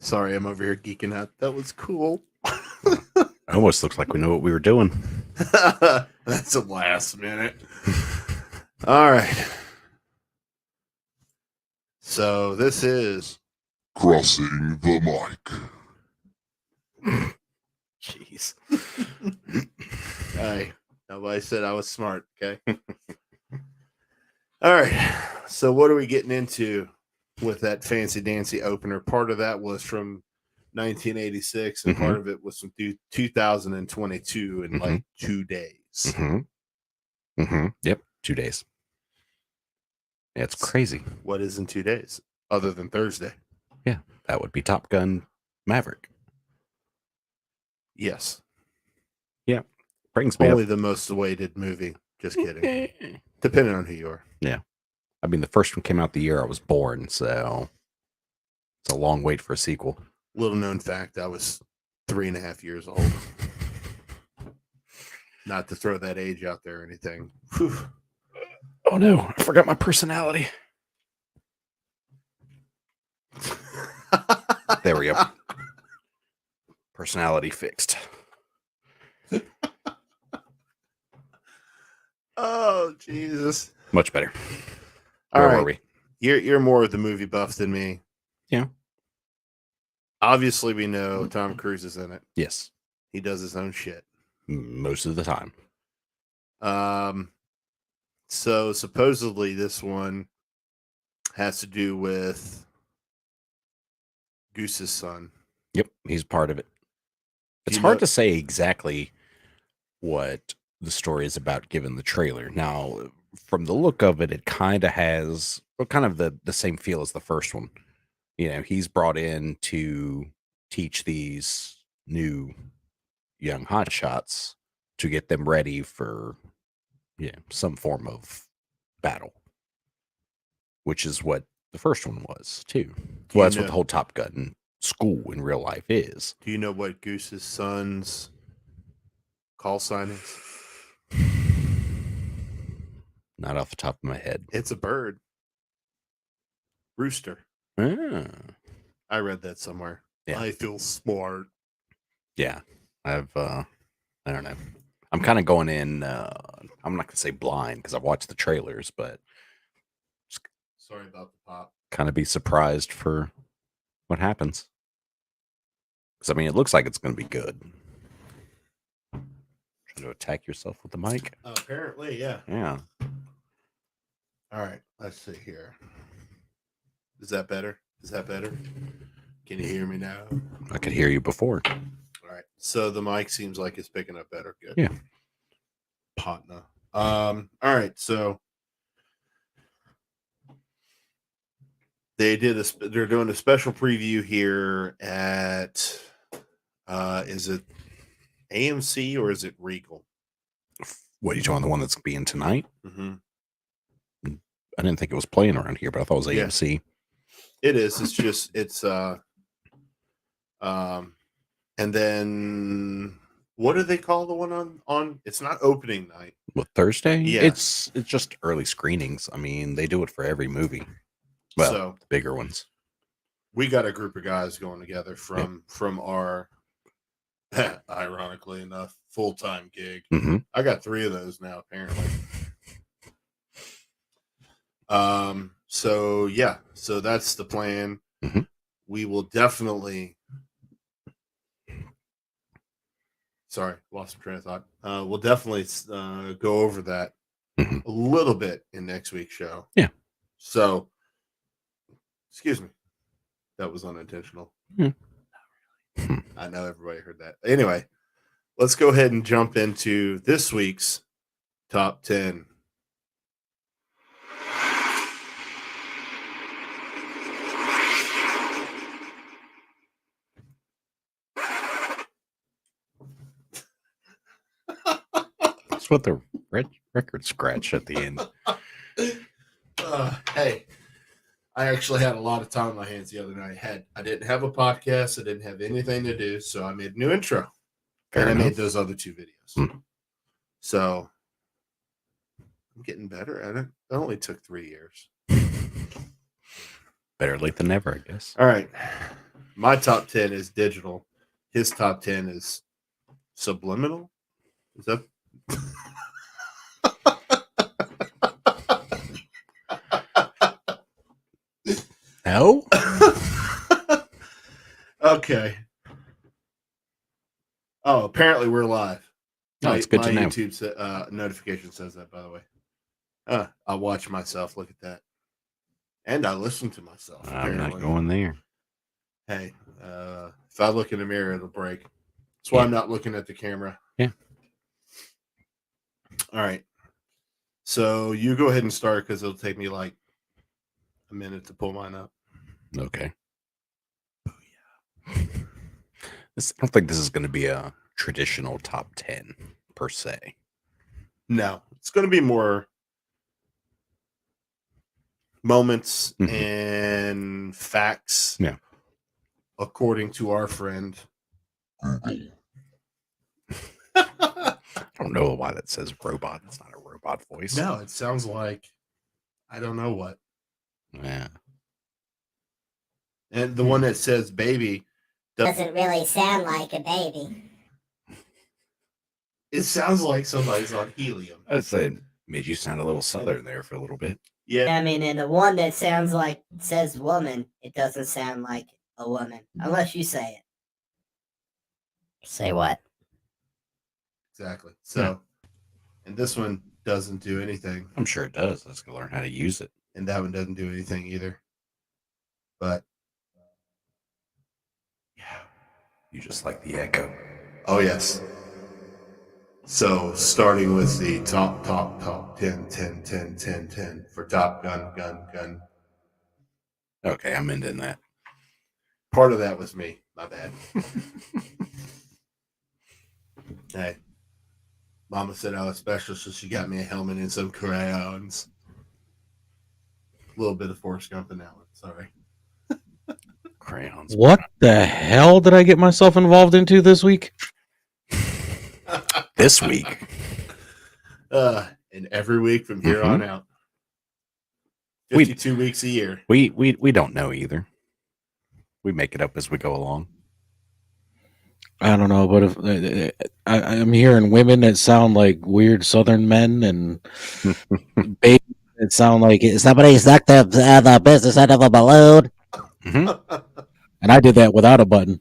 Sorry, I'm over here geeking out. That was cool. It almost looks like we know what we were doing. That's a last minute. All right. So this is Crossing the Mic. Jeez. Hey, nobody said I was smart, okay? All right. So what are we getting into with that fancy dancy opener? Part of that was from 1986 and part of it was from 2022 in like 2 days. Yep, 2 days. Yeah, it's crazy. What is in 2 days other than Thursday? Yeah, that would be Top Gun Maverick. Yes. Yeah. Brings me Only up. the most awaited movie. Just kidding. Depending on who you are. Yeah. I mean, the first one came out the year I was born, so it's a long wait for a sequel. Little known fact, I was 3.5 years old. Not to throw that age out there or anything. Whew. Oh no, I forgot my personality. There we go. Personality fixed. Oh, Jesus. Much better. All Where were right. we? You're more of the movie buff than me. Yeah. Obviously, we know Tom Cruise is in it. Yes. He does his own shit. Most of the time. So supposedly this one has to do with Goose's son. Yep, he's part of it. It's you hard know- to say exactly what the story is about given the trailer. Now, from the look of it, it kind of has kind of the same feel as the first one. You know, he's brought in to teach these new young hotshots to get them ready for some form of battle, which is what the first one was too. Well, that's what the whole Top Gun school in real life is. Do you know what Goose's son's call sign is? Not off the top of my head. It's a bird. Rooster. Ah. I read that somewhere. Yeah. I feel smart. Yeah. I don't know. I'm kind of going in, I'm not going to say blind because I've watched the trailers, but Sorry about the pop. kind of be surprised for what happens. Because, I mean, it looks like it's going to be good. Trying to attack yourself with the mic? Apparently, yeah. Yeah. All right. Let's see here. Is that better? Is that better? Can you hear me now? I could hear you before. All right. So the mic seems like it's picking up better. Good. Yeah. Partner. All right. So they're doing a special preview here at is it AMC or is it Regal? What are you talking? The one that's being tonight? Mm-hmm. I didn't think it was playing around here, but I thought it was AMC. It is. It's just and then what do they call the one on? It's not opening night. What, Thursday? Yeah. It's just early screenings. I mean, they do it for every movie. Well, So bigger ones. we got a group of guys going together from our ironically enough full-time gig. Mm-hmm. I got 3 of those now apparently. So yeah, so that's the plan. Mm-hmm. We will definitely lost my train of thought. We'll definitely go over that a little bit in next week's show. Yeah. So excuse me. That was unintentional. Mm-hmm. I know everybody heard that. Anyway, let's go ahead and jump into this week's top 10. That's what the record scratch at the end. Hey, I actually had a lot of time on my hands the other night. I didn't have a podcast. I didn't have anything to do, so I made a new intro. Fair and enough. I made those other 2 videos. So I'm getting better at it. It only took 3 years. Better late than never, I guess. All right. My top 10 is digital. His top 10 is subliminal. Is that? No. Okay. Oh, apparently we're live. No, it's good my to know. YouTube notification says that, by the way. I watch myself. Look at that. And I listen to myself. I'm not going there. Hey, if I look in the mirror, it'll break. That's why I'm not looking at the camera. Yeah. All right. So you go ahead and start because it'll take me like a minute to pull mine up. Okay. I don't think this is going to be a traditional top 10 per se. No, it's going to be more moments and facts. Yeah. According to our friend. I don't know why that says robot. It's not a robot voice. No, it sounds like I don't know what. Yeah. And the one that says baby doesn't really sound like a baby. It sounds like somebody's on helium. I said made you sound a little southern there for a little bit. Yeah. I mean, and the one that sounds like says woman, it doesn't sound like a woman unless you say it. Say what? Exactly. So, and this one doesn't do anything. I'm sure it does. Let's go learn how to use it. And that one doesn't do anything either. But yeah, you just like the echo. Oh yes. So starting with the top 10 for Top Gun. Okay, I'm in that. Part of that was me. My bad. Hey, Mama said I was special, so she got me a helmet and some crayons. A little bit of Forrest Gump in that one. Sorry. Crayons. What the hell did I get myself involved into this week? This week. And every week from here on out. 52 weeks a year. We don't know either. We make it up as we go along. I don't know, but if I'm hearing women that sound like weird Southern men and babies that sound like somebody stuck the business end of a balloon. Mm-hmm. And I did that without a button.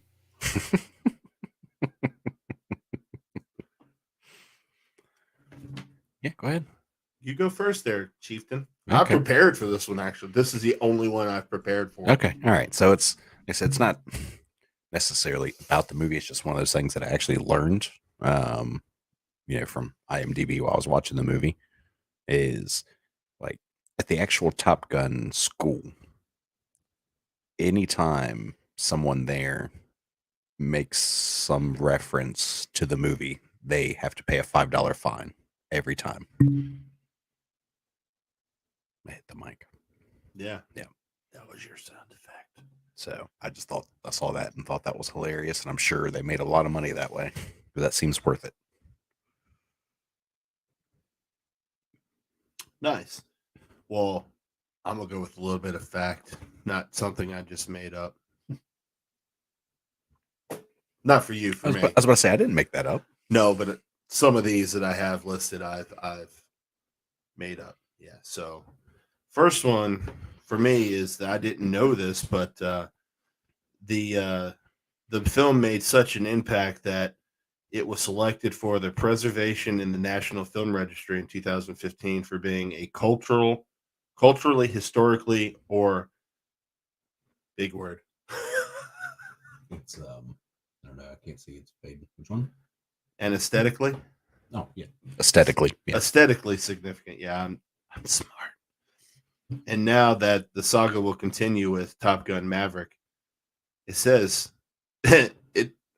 Yeah, go ahead. You go first there, Chieftain. Okay. I prepared for this one, actually. This is the only one I've prepared for. Okay. All right. So it's, like I said, it's not necessarily about the movie. It's just one of those things that I actually learned, from IMDb while I was watching the movie, is like at the actual Top Gun school, anytime someone there makes some reference to the movie, they have to pay a $5 fine every time. I hit the mic. Yeah. Yeah. That was your sound effect. So I saw that and thought that was hilarious. And I'm sure they made a lot of money that way. But that seems worth it. Nice. Well, I'm going to go with a little bit of fact, not something I just made up. Not for you, for me. I was about to say, I didn't make that up. No, but some of these that I have listed, I've made up. Yeah. So first one for me is that I didn't know this, but the film made such an impact that it was selected for the preservation in the National Film Registry in 2015 for being a culturally, historically, or big word. It's I don't know. I can't see. It's fading. Which one? And aesthetically. Oh yeah. Aesthetically. Yeah. Aesthetically significant. Yeah, I'm smart. And now that the saga will continue with Top Gun Maverick, it says I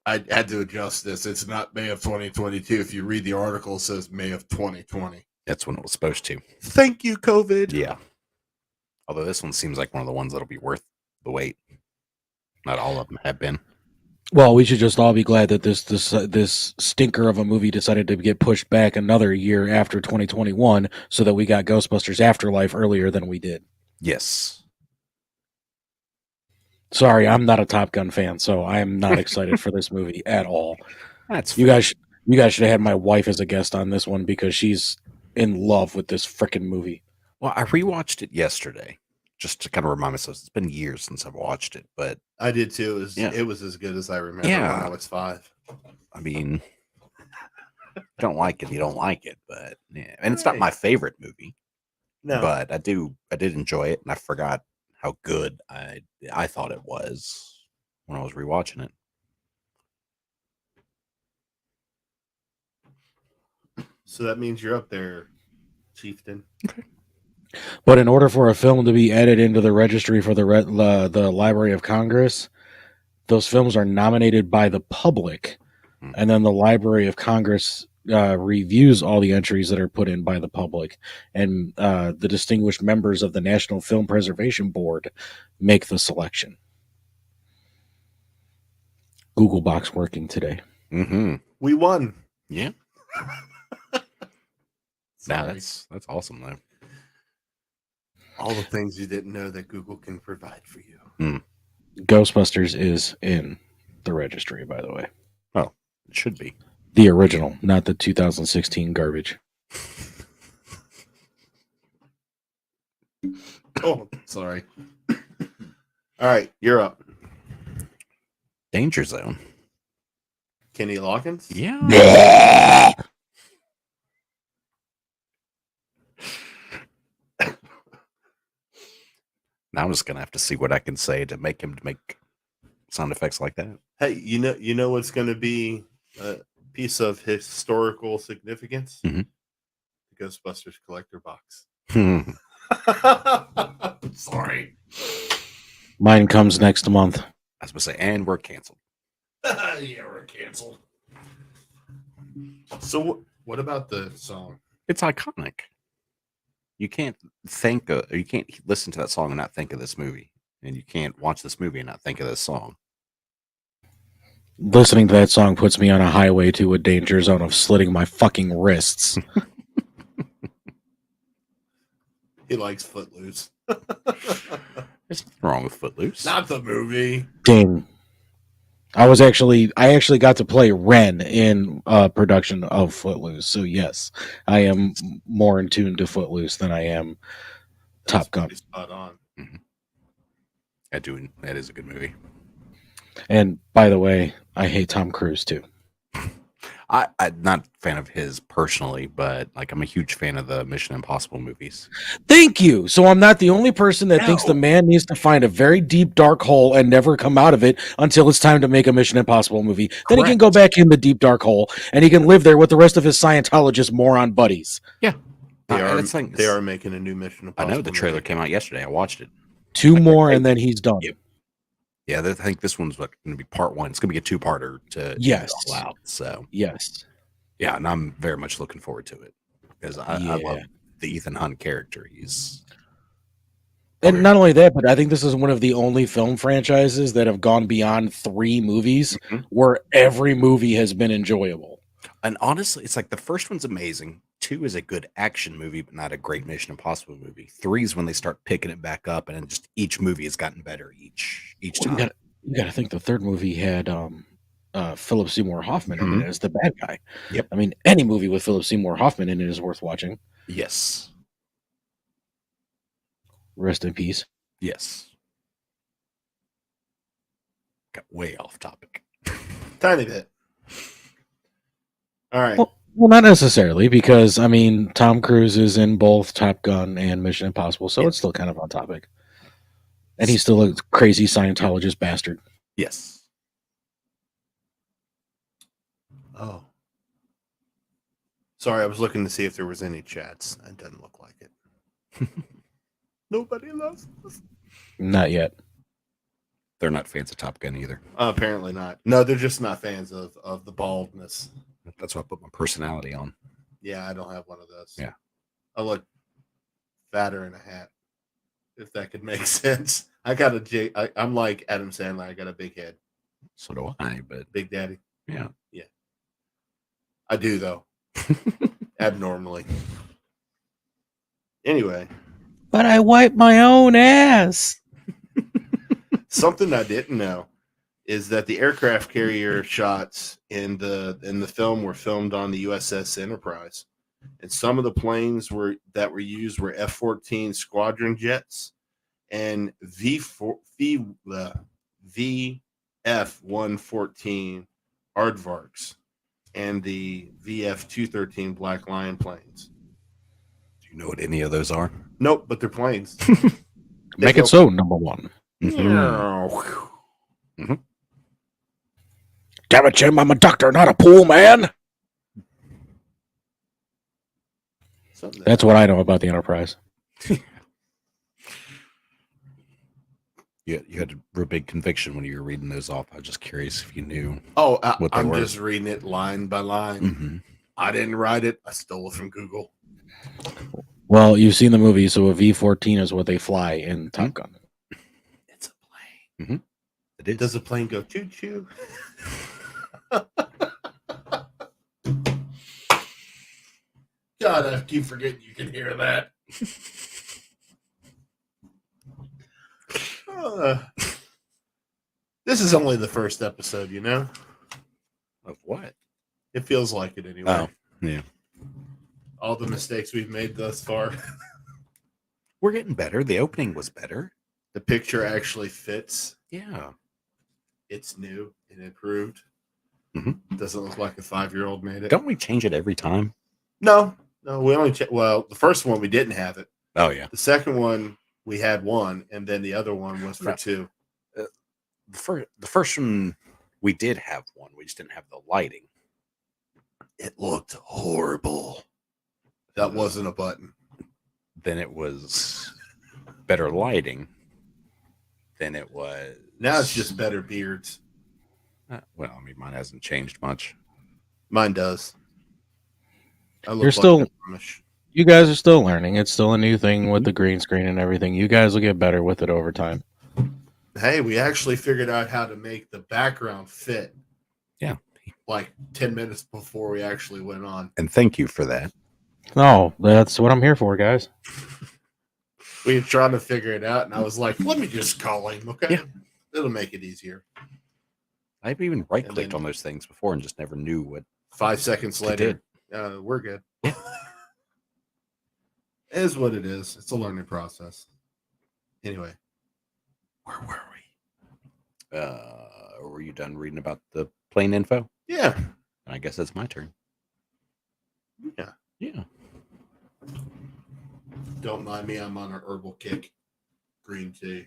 had to adjust this. It's not May of 2022. If you read the article, it says May of 2020. That's when it was supposed to. Thank you, COVID. Yeah. Although this one seems like one of the ones that'll be worth the wait. Not all of them have been. Well, we should just all be glad that this stinker of a movie decided to get pushed back another year after 2021 so that we got Ghostbusters Afterlife earlier than we did. Yes. Sorry, I'm not a Top Gun fan, so I am not excited for this movie at all. That's You guys should have had my wife as a guest on this one because she's in love with this freaking movie. Well, I rewatched it yesterday just to kind of remind myself. It's been years since I've watched it, but I did too. Yeah. It was as good as I remember Yeah. when I was 5. I mean, if you don't like it, you don't like it, but yeah. And it's not my favorite movie, No, but I did enjoy it, and I forgot how good I thought it was when I was rewatching it. so that means you're up there, Chieftain. But in order for a film to be added into the registry for the Library of Congress, those films are nominated by the public, and then the Library of Congress reviews all the entries that are put in by the public, and the distinguished members of the National Film Preservation Board make the selection. Google Box working today. Mm-hmm. We won. Yeah. Nah, Sorry. that's awesome though. All the things you didn't know that Google can provide for you. Ghostbusters is in the registry, by the way. It should be. The original, not the 2016 garbage. Oh, sorry. All right, you're up. Danger Zone. Kenny Loggins? Yeah. Now I'm just gonna have to see what I can say to make him make sound effects like that. Hey, you know what's going to be a piece of historical significance? Mhm. The Ghostbusters collector box. Hmm. Sorry. Mine comes next month. I was gonna say, and we're canceled. Yeah, we're canceled. So what about the song? It's iconic. You can't you can't listen to that song and not think of this movie, and you can't watch this movie and not think of this song. Listening to that song puts me on a highway to a danger zone of slitting my fucking wrists. He likes Footloose. There's nothing wrong with Footloose. Not the movie. Ding. I actually got to play Ren in production of Footloose. So yes, I am more in tune to Footloose than I am Top Gun. Pretty spot on. That is a good movie. And by the way, I hate Tom Cruise too. I'm not a fan of his personally, but like I'm a huge fan of the Mission Impossible movies. Thank you. So I'm not the only person that thinks No. the man needs to find a very deep dark hole and never come out of it until it's time to make a Mission Impossible movie. Then he can go back in the deep dark hole and he can live there with the rest of his Scientologist moron buddies. Yeah, They are they making a new Mission I Impossible. know the trailer movie. came out yesterday. I watched it. 2 more and then he's done. Yep. Yeah, I think this one's going to be part 1. It's going to be a 2-parter to Yes. get it all out. So Yes. yeah, and I'm very much looking forward to it because I Yeah. love the Ethan Hunt character. He's And not only that, but I think this is one of the only film franchises that have gone beyond 3 movies Mhm. where every movie has been enjoyable. And honestly, it's like the first one's amazing. 2 is a good action movie, but not a great Mission Impossible movie. 3 is when they start picking it back up, and then just each movie has gotten better each Well, time. you got to think the third movie had Philip Seymour Hoffman in it as the bad guy. Yep. I mean, any movie with Philip Seymour Hoffman in it is worth watching. Yes. Rest in peace. Yes. Got way off topic. Tiny bit. All right. Well, not necessarily, because I mean, Tom Cruise is in both Top Gun and Mission Impossible, so it's still kind of on topic. And he's still a crazy Scientologist bastard. Yes. Oh. Sorry, I was looking to see if there was any chats. It doesn't look like it. Nobody loves us. Not yet. They're not fans of Top Gun either. Apparently not. No, they're just not fans of the baldness. That's why I put my personality on. Yeah, I don't have one of those. Yeah. I look fatter in a hat, if that could make sense. I'm like Adam Sandler. I got a big head. So do I, but Big Daddy. yeah. I do, though. Abnormally. Anyway. But I wipe my own ass. Something I didn't know is that the aircraft carrier shots in the film were filmed on the USS Enterprise, and some of the planes that were used were F-14 squadron jets and VF-114 aardvarks and the VF-213 Black Lion planes. Do you know what any of those are? Nope, but they're planes. Make it so, number one. Mm-hmm. Damn it, Jim, I'm a doctor, not a pool man. That's what I know about the Enterprise. You had a real big conviction when you were reading those off. I was just curious if you knew. Oh, what they I'm were. just reading it line by line. Mm-hmm. I didn't write it. I stole it from Google. Well, you've seen the movie, so a V-14 is what they fly in Top Gun. It's a plane. Mm-hmm. It is. Does the plane go choo-choo? God, I keep forgetting you can hear that. This is only the first episode, you know? Of what? It feels like it anyway. Oh, yeah. All the mistakes we've made thus far. We're getting better. The opening was better. The picture actually fits. Yeah. It's new and improved. Mm-hmm. Doesn't look like a 5-year-old made it. Don't we change it every time? No, we only well, the first one we didn't have it. Oh, yeah. The second one we had one, and then the other one was for 2. The first one we did have one. We just didn't have the lighting. It looked horrible. That wasn't a button. Then it was better lighting. Then it was. Now it's just better beards. Well, I mean, mine hasn't changed much. Mine does. You're still. You guys are still learning. It's still a new thing with the green screen and everything. You guys will get better with it over time. Hey, we actually figured out how to make the background fit. Yeah. Like 10 minutes before we actually went on. And thank you for that. No, that's what I'm here for, guys. We were trying to figure it out, and I was like, let me just call him, okay? Yeah. It'll make it easier. I've even right-clicked on those things before and just never knew what. 5 seconds later, we're good. It is what it is. It's a learning process. Anyway, where were we? Were you done reading about the plane info? Yeah. I guess it's my turn. Yeah. Yeah. Don't mind me. I'm on an herbal kick. Green tea.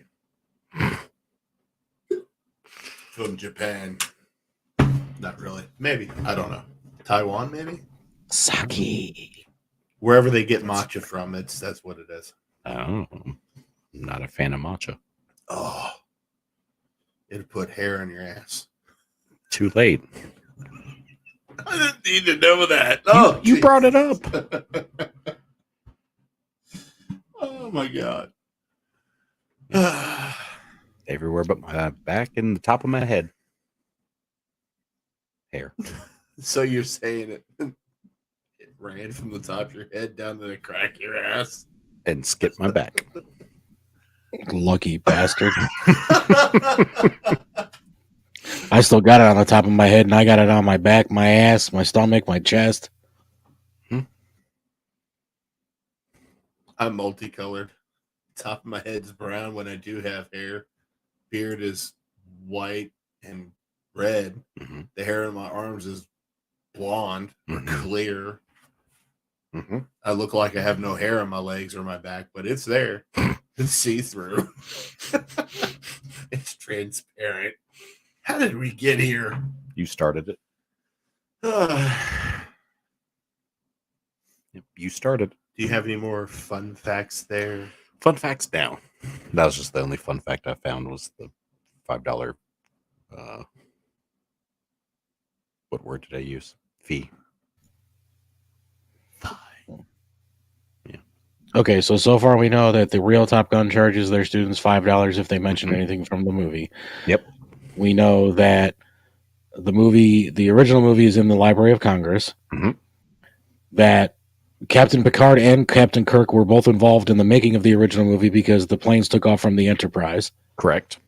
From Japan. Not really. Maybe. I don't know. Taiwan, maybe? Sake. Wherever they get matcha from, that's what it is. Oh, I'm not a fan of matcha. Oh. It'd put hair in your ass. Too late. I didn't need to know that. Oh, you brought it up. Oh my God. Everywhere but my back and the top of my head. Hair. So you're saying it ran from the top of your head down to the crack of your ass? And skipped my back. Lucky bastard. I still got it on the top of my head, and I got it on my back, my ass, my stomach, my chest. I'm multicolored. Top of my head's brown when I do have hair. Beard is white and red. Mm-hmm. The hair on my arms is blonde or clear. Mm-hmm. I look like I have no hair on my legs or my back, but it's there. It's see-through. It's transparent. How did we get here? You started it. You started. Do you have any more fun facts there? Fun facts now. That was just the only fun fact I found was the $5. What word did I use? Fee. Okay, so far we know that the real Top Gun charges their students $5 if they mention anything from the movie. Yep. We know that the original movie is in the Library of Congress. Mm-hmm. That Captain Picard and Captain Kirk were both involved in the making of the original movie because the planes took off from the Enterprise. Correct.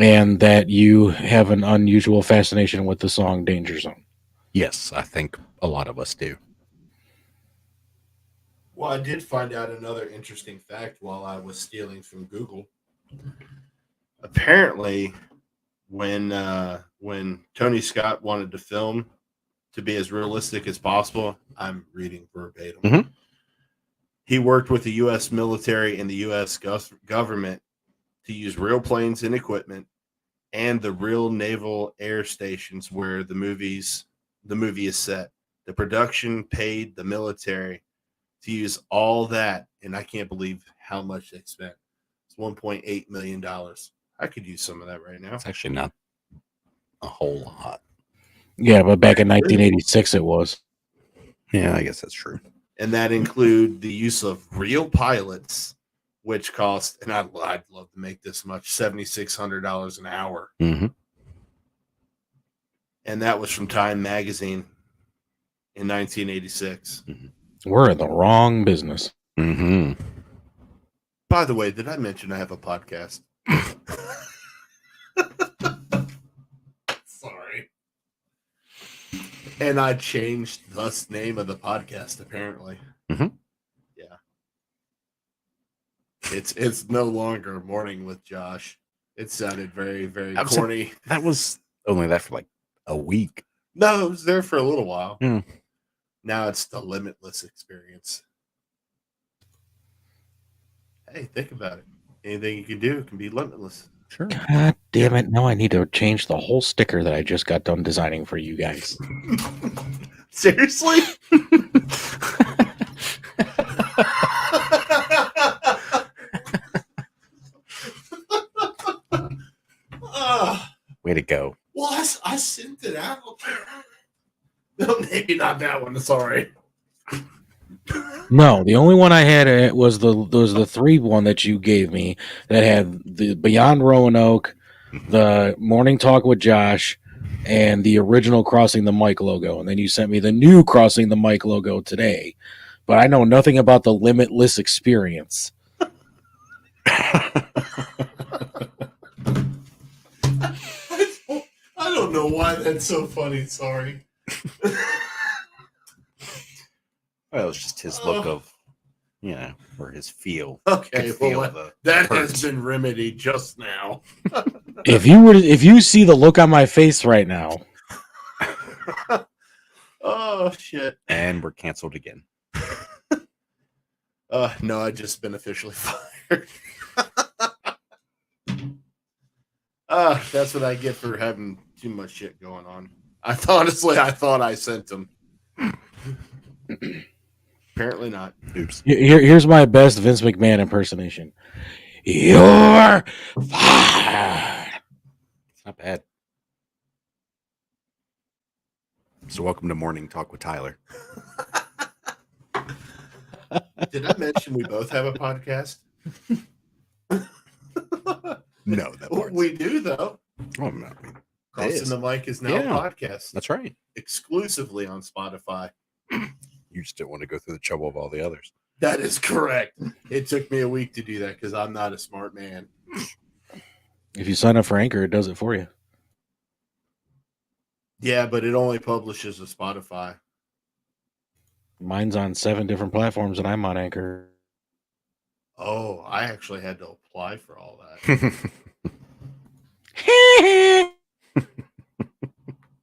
and that you have an unusual fascination with the song Danger Zone. Yes, I think a lot of us do. Well, I did find out another interesting fact while I was stealing from Google. Apparently, when Tony Scott wanted to film to be as realistic as possible, I'm reading verbatim. Mhm. He worked with the U.S. military and the U.S. government to use real planes and equipment and the real naval air stations where the movie is set. The production paid the military to use all that, and I can't believe how much they spent. It's $1.8 million. I could use some of that right now. It's actually not a whole lot. Yeah, but back in 1986 it was. Yeah, I guess that's true. And that include the use of real pilots, which cost, and I'd love to make this much, $7,600 an hour. Mm-hmm. And that was from Time Magazine in 1986. We're in the wrong business. Mm-hmm. By the way, did I mention I have a podcast? Sorry. And I changed the name of the podcast, apparently. Mhm. Yeah. It's no longer Morning with Josh. It sounded very, very I was corny. That was only that for like a week. No, it was there for a little while. Yeah. Now it's the Limitless experience. Hey, think about it. Anything you can do can be limitless. Sure. God damn it. Now I need to change the whole sticker that I just got done designing for you guys. Seriously? Way to go. Well, I sent it out. No, maybe not that one. Sorry. No, the only one I had was the 3 one that you gave me that had the Beyond Roanoke, the Morning Talk with Josh, and the original Crossing the Mic logo. And then you sent me the new Crossing the Mic logo today. But I know nothing about the Limitless experience. I don't know why that's so funny. Sorry. Well, it's just his look of, or his feel. Okay, Could feel well, the that hurt. has been remedied just now. If you see the look on my face right now, Oh shit. And we're canceled again. No, I just been officially fired. That's what I get for having too much shit going on. I thought I sent them. Apparently not. Oops. here's my best Vince McMahon impersonation. You're fired. It's not bad. So welcome to Morning Talk with Tyler. Did I mention we both have a podcast? No, that part's- We do though. Oh, no. Crossing the Mic is now Yeah. a podcast That's right. exclusively on Spotify. You just didn't want to go through the trouble of all the others. That is correct. It took me a week to do that because I'm not a smart man. If you sign up for Anchor, it does it for you. Yeah, but it only publishes to Spotify. Mine's on 7 different platforms, and I'm on Anchor. Oh, I actually had to apply for all that.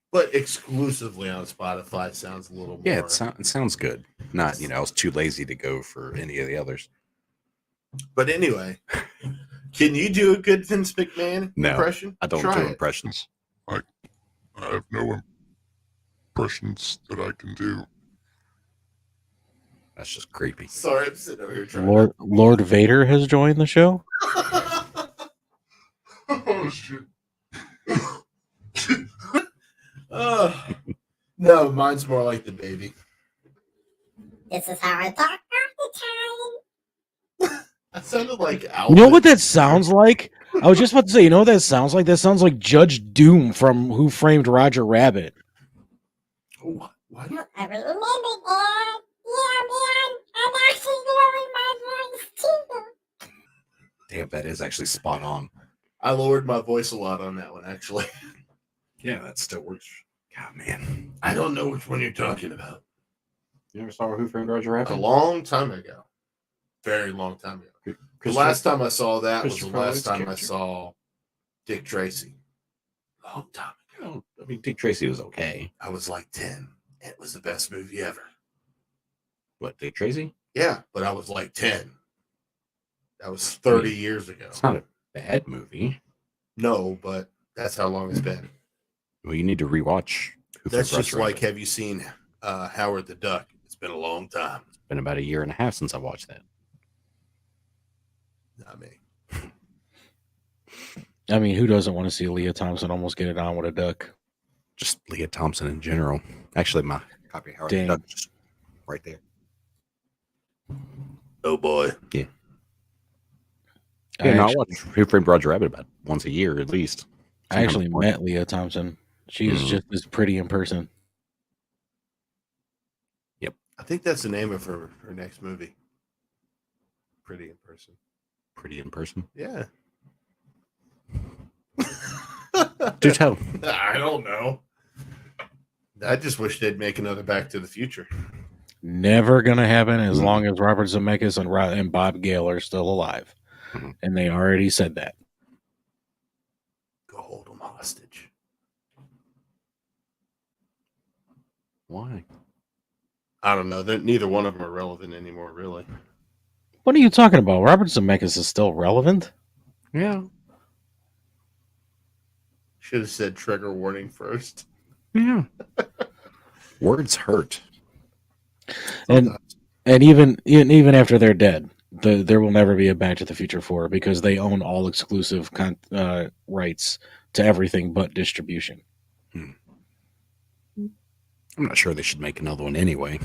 But exclusively on Spotify sounds a little more. Yeah, it sounds good. Not, I was too lazy to go for any of the others. But anyway, can you do a good Vince McMahon No, impression? I don't Try do it. impressions. I have no impressions that I can do. That's just creepy. Sorry, I'm sitting over here trying. Lord Vader has joined the show. Oh shit! No, mine's more like the baby. This is how I talk all the time. I sounded like Alfred. You know what that sounds like? I was just about to say, you know what that sounds like? That sounds like Judge Doom from Who Framed Roger Rabbit. What? I remember that. Yeah, man. I'm actually lowering my voice too. Damn, that is actually spot on. I lowered my voice a lot on that one, actually. Yeah, that still works. God, man. I don't know which one you're talking about. You ever saw Who Framed Roger A Rabbit? long time ago. Very long time ago. The last time I saw that was the Christopher last Lloyd's time character. I saw Dick Tracy. Long time ago. Oh, I mean, Dick Tracy was okay. I was like 10. It was the best movie ever. What, Dick Tracy? Yeah, but I was like 10. That was 30 years ago. It's not a bad movie. No, but that's how long it's been. Well, you need to rewatch Who That's Framed just Roger like, Rabbit. have you seen Howard the Duck? It's been a long time. It's been about 1.5 years since I watched that. Not me. I mean, who doesn't want to see Leah Thompson almost get it on with a duck? Just Leah Thompson in general. Actually, my copy of Howard the Dang. Duck is just right there. Oh boy. Yeah, I no, I actually, watch Who Framed Roger Rabbit about once a year at least. I actually met Leah Thompson. She is just as pretty in person. I think that's the name of her next movie. Pretty in person. Pretty in person. Yeah. Do tell. I don't know. I just wish they'd make another Back to the Future. Never gonna happen as long as Robert Zemeckis and Bob Gale are still alive, and they already said that. Go hold them hostage. Why? I don't know. Neither one of them are relevant anymore, really. What are you talking about? Robert Zemeckis is still relevant. Yeah. Should have said trigger warning first. Yeah. Words hurt. And even after they're dead, there will never be a Back to the Future 4 because they own all exclusive rights to everything but distribution. I'm not sure they should make another one anyway.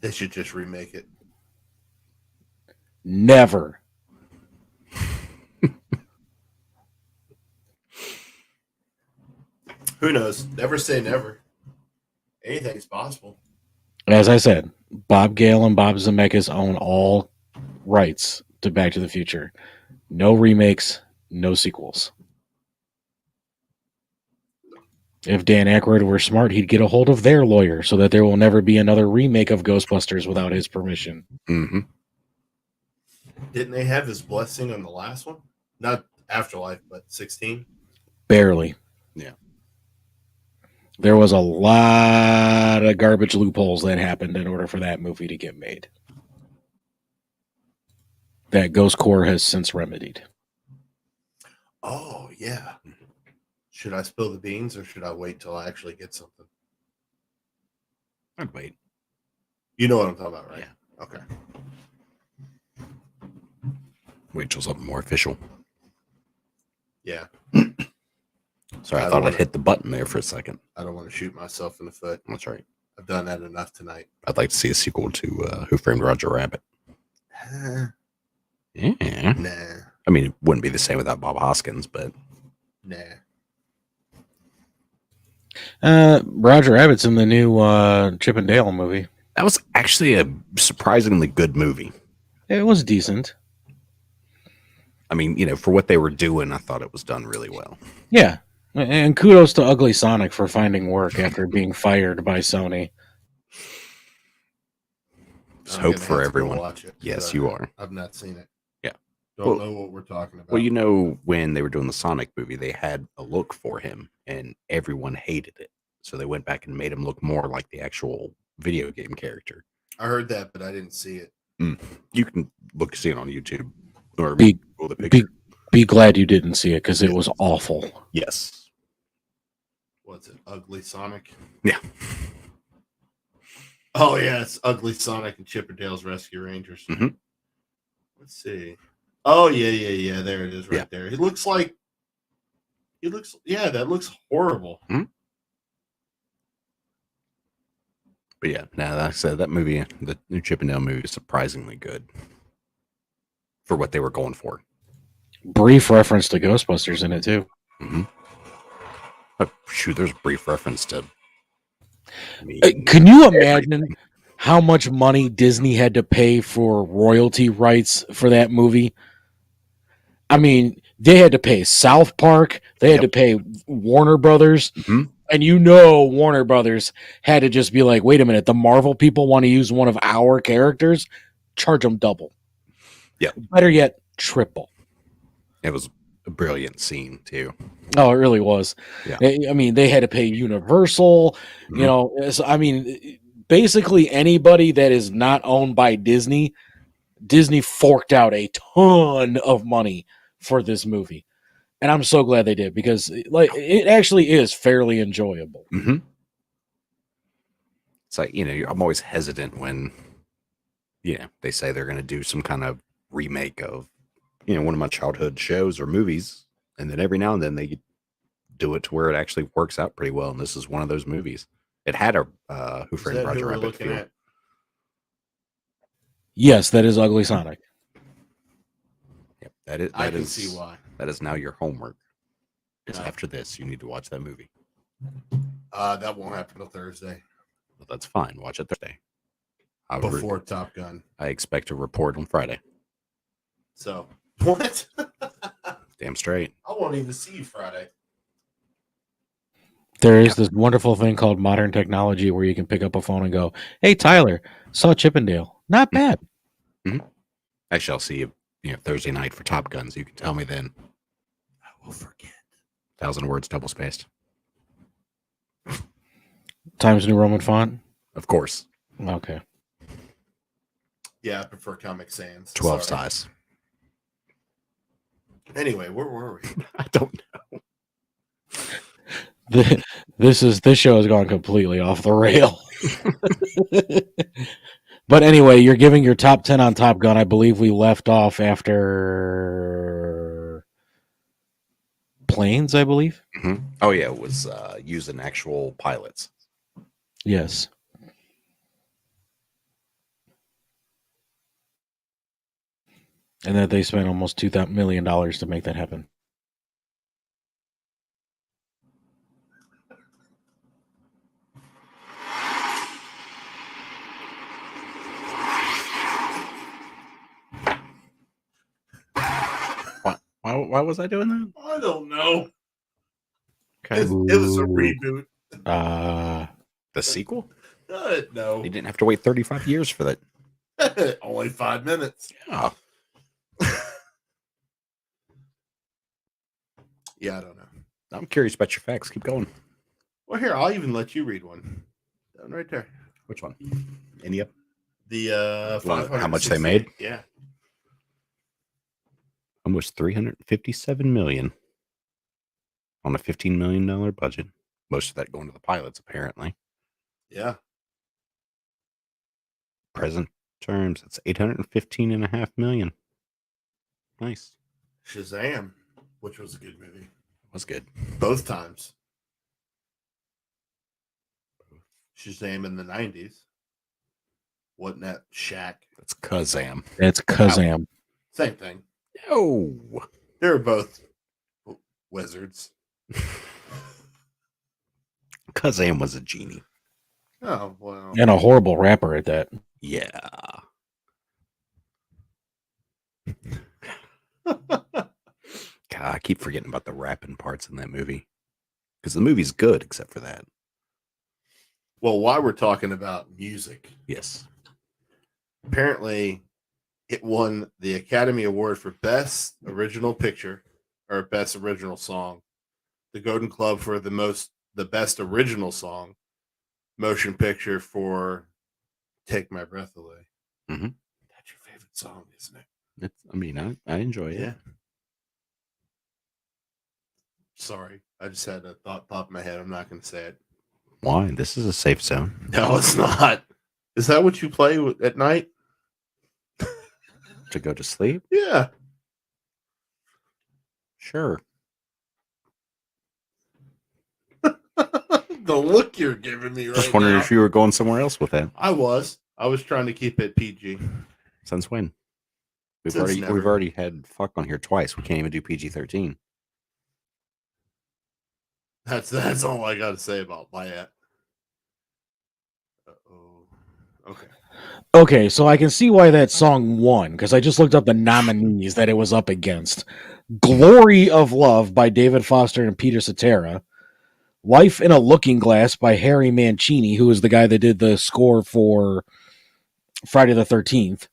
They should just remake it. Never. Who knows? Never say never. Anything's possible. As I said, Bob Gale and Bob Zemeckis own all rights to Back to the Future. No remakes, no sequels. If Dan Aykroyd were smart, he'd get a hold of their lawyer so that there will never be another remake of Ghostbusters without his permission. Mm-hmm. Didn't they have his blessing on the last one? Not Afterlife, but 16? Barely. Yeah. There was a lot of garbage loopholes that happened in order for that movie to get made. That Ghost Corps has since remedied. Oh, yeah. Should I spill the beans or should I wait till I actually get something? I'd wait. You know what I'm talking about, right? Yeah. Okay. Wait till something more official. Yeah. Sorry, I I thought don't I'd wanna- hit the button there for a second. I don't want to shoot myself in the foot. That's right. I've done that enough tonight. I'd like to see a sequel to Who Framed Roger Rabbit. Yeah. Nah. I mean, it wouldn't be the same without Bob Hoskins, but Nah. Roger Rabbit's in the new Chip and Dale movie. that was actually a surprisingly good movie. It was decent. I mean, for what they were doing, I thought it was done really well. Yeah. And kudos to Ugly Sonic for finding work after being fired by Sony. There's I'm hope gonna for have to go everyone. watch it, Yes, 'cause you are. I've not seen it. Yeah. Don't Well- know what we're talking about. Well, when they were doing the Sonic movie, they had a look for him, and everyone hated it. So they went back and made him look more like the actual video game character. I heard that, but I didn't see it. You can see it on YouTube or Be- Google the picture. Be glad you didn't see it because it was awful. Yes. What's it? Ugly Sonic? Yeah. Oh, yeah. It's Ugly Sonic and Chip and Dale's Rescue Rangers. Mhm. Let's see. Oh, yeah. There it is right Yeah. there. That looks horrible. But yeah, now like I said, that movie, the new Chip and Dale movie, is surprisingly good for what they were going for. Brief reference to Ghostbusters in it, too. Mm-hmm. Shoot, there's a brief reference to me. Can you imagine how much money Disney had to pay for royalty rights for that movie? I mean, they had to pay South Park. They had to pay Warner Brothers. Mhm. And Warner Brothers had to just be like, wait a minute, the Marvel people want to use one of our characters? Charge them double. Yeah. Better yet, triple. It was a brilliant scene too. Oh, it really was. Yeah. I mean, they had to pay Universal. I mean, basically anybody that is not owned by Disney forked out a ton of money for this movie. And I'm so glad they did, because it actually is fairly enjoyable. Mm-hmm. It's like, I'm always hesitant when, they say they're going to do some kind of remake of, one of my childhood shows or movies. And then every now and then they do it to where it actually works out pretty well. And this is one of those movies. It had a Who Framed Roger Rabbit feel. Yes, that is Ugly Sonic. Yep, that is. I can see why. That is now your homework. Because Yeah. after this, you need to watch that movie. That won't happen till Thursday. But that's fine. Watch it Thursday. Before Top Gun. I expect a report on Friday. So, what? Damn straight. I won't even see you Friday. There is this wonderful thing called modern technology where you can pick up a phone and go, "Hey, Tyler, saw Chippendale. Not bad." Actually, I'll see you, Thursday night for Top Gun, so you can tell me then. I will forget. 1,000 words, double spaced. Times New Roman font? Of course. Okay. Yeah, I prefer Comic Sans. 12 Sorry. size. Anyway, where were we? I don't know. This show has gone completely off the rail. But anyway, you're giving your top 10 on Top Gun. I believe we left off after planes, I believe. Mm-hmm. Oh, yeah. It was using actual pilots. Yes. And that they spent almost $2 million to make that happen. Why was I doing that? I don't know. Okay. It was a reboot. The sequel? No. You didn't have to wait 35 years for that. Only 5 minutes. Yeah. Yeah, I don't know. I'm curious about your facts. Keep going. Well, here, I'll even let you read one. That one right there. Which one? Any up? The How much they made? Yeah. Almost $357 million on a $15 million budget. Most of that going to the pilots, apparently. Yeah. Present terms, it's $815.5 million. Nice. Shazam, which was a good movie. Was good. Both times. Shazam in the 90s. Wasn't that Shaq? That's Kazam. That's Kazam. Same thing. Oh. They were both wizards. Kazam was a genie. Oh, well. And a horrible rapper at that. Yeah. God, I keep forgetting about the rapping parts in that movie. Because the movie's good, except for that. Well, while we're talking about music, Yes. apparently it won the Academy Award for Best Original Picture or Best Original Song, the Golden Club for the Best Original Song, Motion Picture for Take My Breath Away. Mm-hmm. That's your favorite song, isn't it? I enjoy it. Yeah. Sorry, I just had a thought pop in my head. I'm not going to say it. Why? This is a safe zone. No, it's not. Is that what you play at night? To go to sleep? Yeah. Sure. The look you're giving me right Just wondering now. if you were going somewhere else with that. I was trying to keep it PG. Since when? We've Since never. already had fuck on here twice. We can't even do PG-13. That's all I got to say about that. Uh-oh. Okay. Okay, so I can see why that song won, because I just looked up the nominees that it was up against. Glory of Love by David Foster and Peter Cetera. Life in a Looking Glass by Harry Mancini, who is the guy that did the score for Friday the 13th.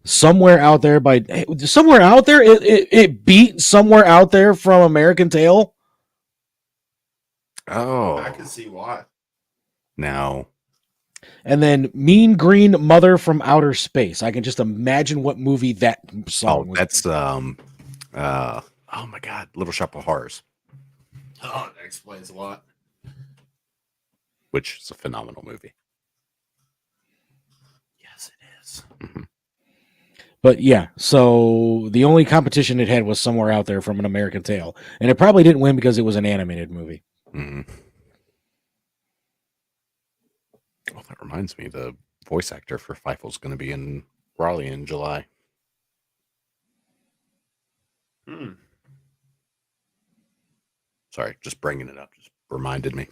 Somewhere Out There by Somewhere Out There. It beat Somewhere Out There from American Tail. Oh, I can see why. now And then Mean Green Mother from Outer Space. I can just imagine what movie that song was. that's oh my God, Little Shop of Horrors, Oh, that explains a lot. which is a phenomenal movie. Yes, it is. But yeah, so the only competition it had was Somewhere Out There from An American Tail. And it probably didn't win because it was an animated movie. Oh, that reminds me, the voice actor for Fiefel's going to be in Raleigh in July. Sorry, just bringing it up. Just reminded me.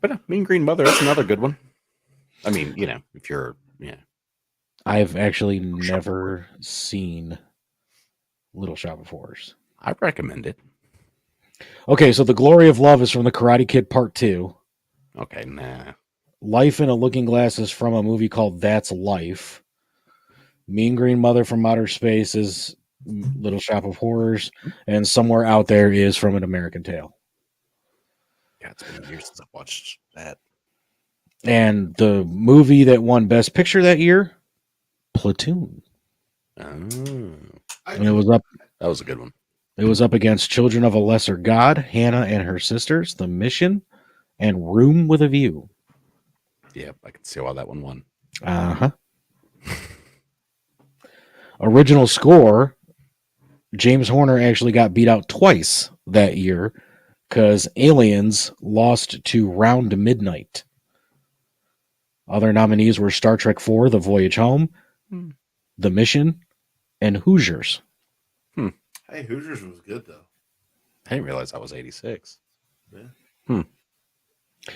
But Mean Green Mother, that's another good one. I mean, if you're, I've actually never seen Little Shop of Horrors. I recommend it. Okay, so The Glory of Love is from The Karate Kid Part 2. Okay, nah. Life in a Looking Glass is from a movie called That's Life. Mean Green Mother from Outer Space is Little Shop of Horrors. And Somewhere Out There is from An American Tail. Yeah, it's been years since I've watched that. And the movie that won Best Picture that year, Platoon. Oh, And it was up. that was a good one. It was up against Children of a Lesser God, Hannah and Her Sisters, The Mission, and Room with a View. Yep, I can see why that one won. Uh-huh. Original score, James Horner actually got beat out twice that year because Aliens lost to Round Midnight. Other nominees were Star Trek IV, The Voyage Home, The Mission, and Hoosiers. Hey, Hoosiers was good though. I didn't realize that was 86.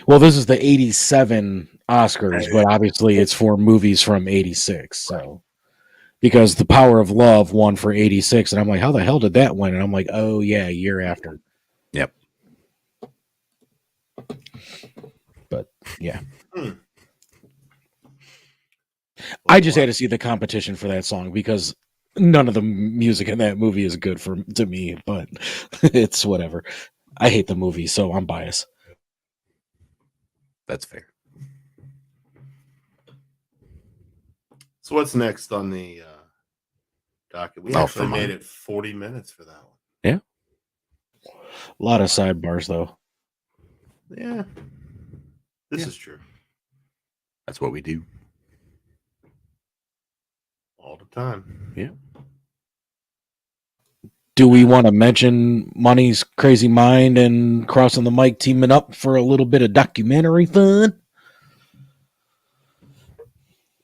Well, this is the 87 Oscars, but obviously it's for movies from 86. So, because The Power of Love won for 86, and I'm like, how the hell did that win? And I'm like, oh yeah, a year after. Yep. But yeah. I just had to see the competition for that song because none of the music in that movie is good to me, but it's whatever. I hate the movie, so I'm biased. That's fair. So what's next on the docket? We actually made it 40 minutes for that one. Yeah. A lot of sidebars, though. Yeah. This is true. That's what we do. All the time. Yeah. Do we want to mention Money's Crazy Mind and Crossing the Mic teaming up for a little bit of documentary fun?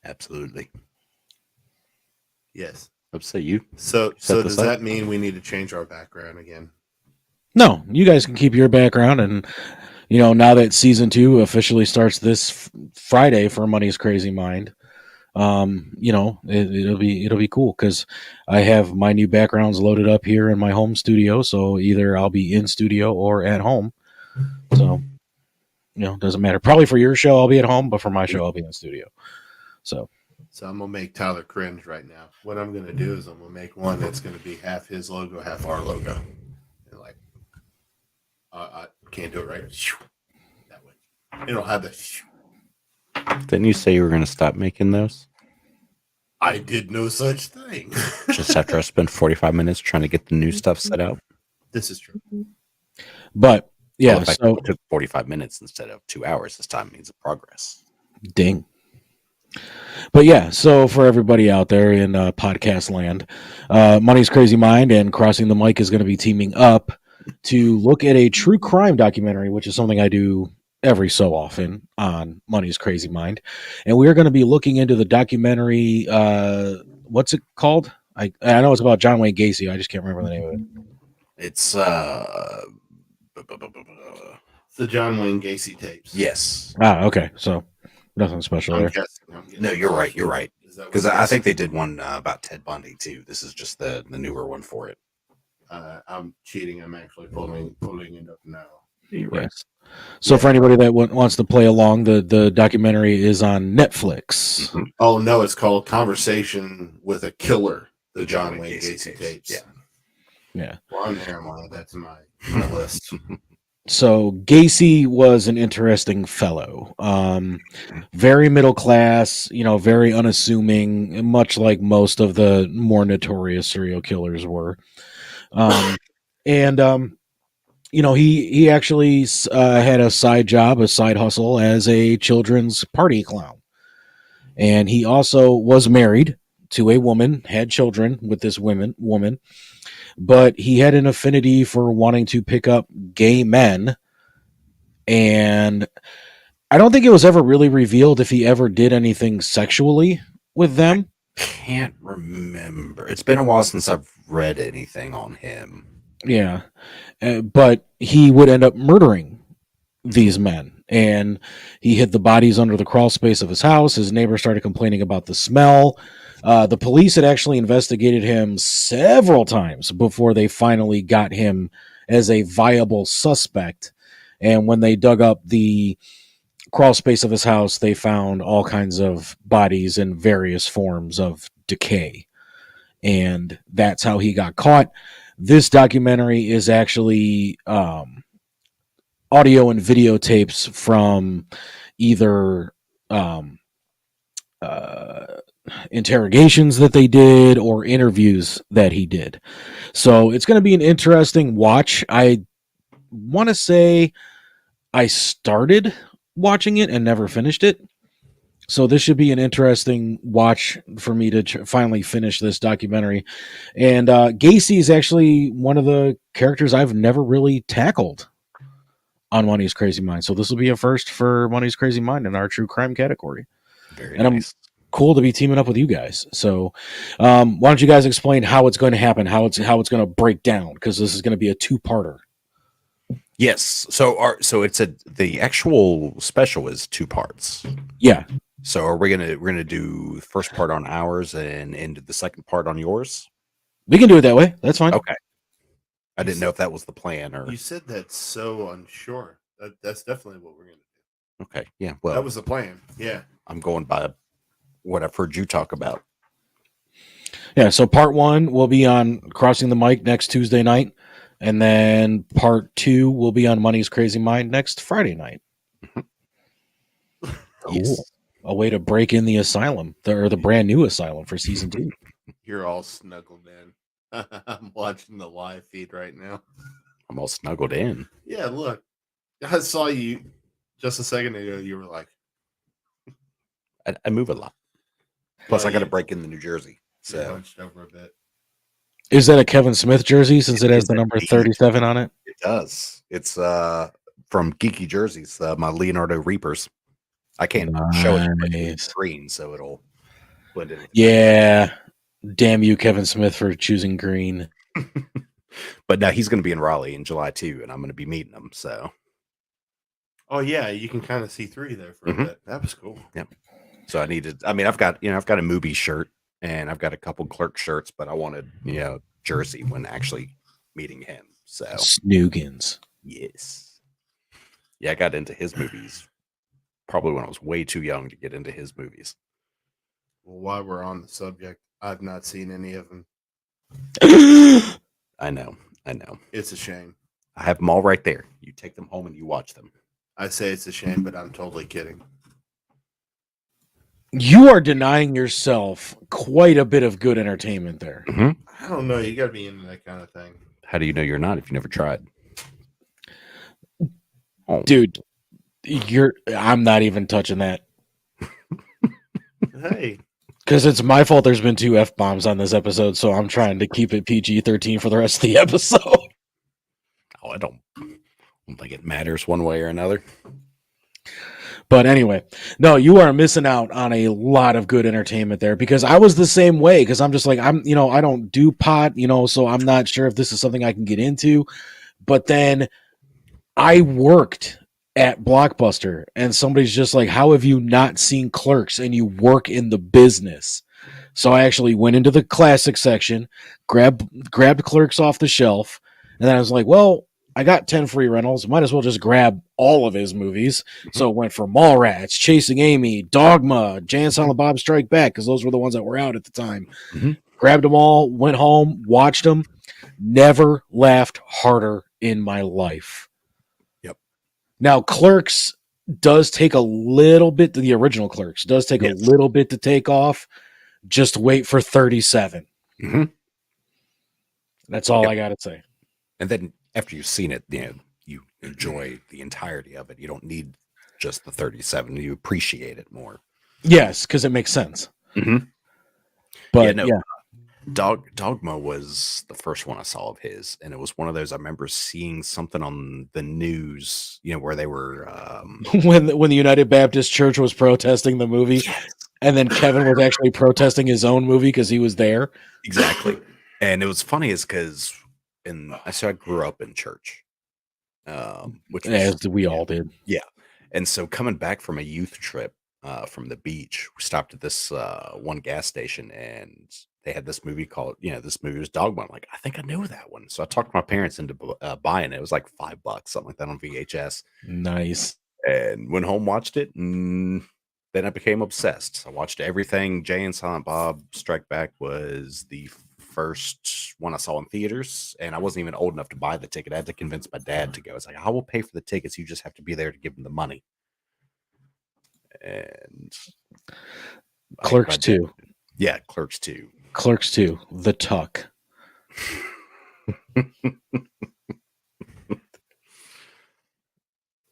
Absolutely. Yes. Let's say you. So Set does this up. that mean we need to change our background again? No, you guys can keep your background, and now that season 2 officially starts this Friday for Money's Crazy Mind, it'll be cool because I have my new backgrounds loaded up here in my home studio, so either I'll be in studio or at home. So, doesn't matter. Probably for your show I'll be at home, but for my show I'll be in studio. So I'm gonna make Tyler cringe right now. What I'm gonna do is I'm gonna make one that's gonna be half his logo, half our logo. And like, I can't do it right that way. It'll have the. Didn't you say you were going to stop making those? I did no such thing. Just after I spent 45 minutes trying to get the new stuff set out. This is true. but yeah, Well, if so it took 45 minutes instead of 2 hours this time means a progress. ding. But yeah, so for everybody out there in podcast land, Money's Crazy Mind and Crossing the Mic is going to be teaming up to look at a true crime documentary, which is something I do every so often on Money's Crazy Mind. And we're going to be looking into the documentary. What's it called? I know it's about John Wayne Gacy. I just can't remember the name of it. It's It's the John Wayne Gacy tapes. yes. Okay. So nothing special I'm there. guessing. I'm guessing. No, you're right. You're right. Is that Because I think they did one about Ted Bundy too. This is just the newer one for it. I'm cheating. I'm actually pulling it up now. You're right. Yes. So for anybody that wants to play along, the documentary is on Netflix. Mhm. Oh no, it's called Conversation with a Killer, the John Wayne Gacy Gacy tapes. Yeah. Yeah. Well, I'm there, man. That's my list. So Gacy was an interesting fellow. Very middle class, very unassuming, much like most of the more notorious serial killers were. He actually had a side job, a side hustle as a children's party clown. And he also was married to a woman, had children with this woman, but he had an affinity for wanting to pick up gay men. And I don't think it was ever really revealed if he ever did anything sexually with them. Can't remember. It's been a while since I've read anything on him. Yeah. But he would end up murdering these men, and he hid the bodies under the crawl space of his house. His neighbor started complaining about the smell. The police had actually investigated him several times before they finally got him as a viable suspect. And when they dug up the crawl space of his house, they found all kinds of bodies in various forms of decay. And that's how he got caught. This documentary is actually audio and videotapes from either interrogations that they did or interviews that he did. So it's going to be an interesting watch. I want to say I started watching it and never finished it. So this should be an interesting watch for me to finally finish this documentary. And Gacy is actually one of the characters I've never really tackled on Money's Crazy Mind. So this will be a first for Money's Crazy Mind in our true crime category. Very and nice. I'm cool to be teaming up with you guys. So why don't you guys explain how it's going to happen, how it's going to break down, because this is going to be a two-parter. Yes. So it's the actual special is 2 parts. Yeah. So we're gonna do the first part on ours and end the second part on yours? We can do it that way. That's fine. Okay. I didn't know if that was the plan or You said that's so unsure. That's definitely what we're gonna do. okay. Yeah. Well, That was the plan. Yeah. I'm going by what I've heard you talk about. Yeah, so part 1 will be on Crossing the Mic next Tuesday night, and then part 2 will be on Money's Crazy Mind next Friday night. Yes. Cool. A way to break in the asylum, the brand new asylum for season 2. You're all snuggled in. I'm watching the live feed right now. I'm all snuggled in. Yeah, look. I saw you just a second ago. You were like, I move a lot. Plus, Oh, I got to yeah. break into New Jersey. so So hunched over a bit. Is that a Kevin Smith jersey since it has Is the that number the- 37 on it? it does. It's from Geeky Jerseys, my Leonardo Reapers. I can't show it but it's Nice. green, so it'll blend in. Yeah. Damn you, Kevin Smith, for choosing green. But now he's going to be in Raleigh in July too, and I'm going to be meeting him. So Oh yeah, you can kind of see through there for Mhm. a bit. That was cool. I needed. I mean, I've got a movie shirt and I've got a couple clerk shirts, but I wanted jersey when actually meeting him. So Snoogans. yes, yeah, I got into his movies probably when I was way too young to get into his movies. Well, while we're on the subject, I've not seen any of them. I know. It's a shame. I have them all right there. You take them home and you watch them. I say it's a shame, but I'm totally kidding. You are denying yourself quite a bit of good entertainment there. I don't know. You got to be into that kind of thing. How do you know you're not if you never tried? Oh, Dude, I'm not even touching that. Hey, Because it's my fault there's been 2 F-bombs on this episode, so I'm trying to keep it PG-13 for the rest of the episode. oh, I don't think it matters one way or another. But anyway, no, you are missing out on a lot of good entertainment there, because I was the same way, because I'm just like, I don't do pot, so I'm not sure if this is something I can get into. But then I worked at Blockbuster, and somebody's just like, how have you not seen Clerks and you work in the business? So I actually went into the classic section, grabbed Clerks off the shelf, and then I was like, well, I got 10 free rentals. Might as well just grab all of his movies. So it went for Mallrats, Chasing Amy, Dogma, Jay and Silent Bob Strike Back, because those were the ones that were out at the time. Grabbed them all, went home, watched them. Never laughed harder in my life. Yep. Now, Clerks does take a little bit, the original Clerks does take a little bit to take off. Just wait for 37. That's all I got to say. And then after you've seen it, you enjoy the entirety of it. You don't need just the 37. You appreciate it more. Yes, because it makes sense. But Dogma was the first one I saw of his, and it was one of those. I remember seeing something on the news, where they were when the United Baptist Church was protesting the movie, and then Kevin was actually protesting his own movie because he was there. Exactly. And it was funny is because I grew up in church, which was, as we all did. Yeah. And so coming back from a youth trip from the beach, we stopped at this one gas station, and they had this movie called, this movie was Dogma. I'm like, I think I know that one. So I talked my parents into buying it. It was like $5, something like that on VHS. Nice. And went home, watched it, and then I became obsessed. I watched everything. Jay and Silent Bob Strike Back was the first one I saw in theaters, and I wasn't even old enough to buy the ticket. I had to convince my dad to go. It's like, I will pay for the tickets. You just have to be there to give him the money. And Clerks 2. Yeah, Clerks 2. Clerks 2. The Tuck.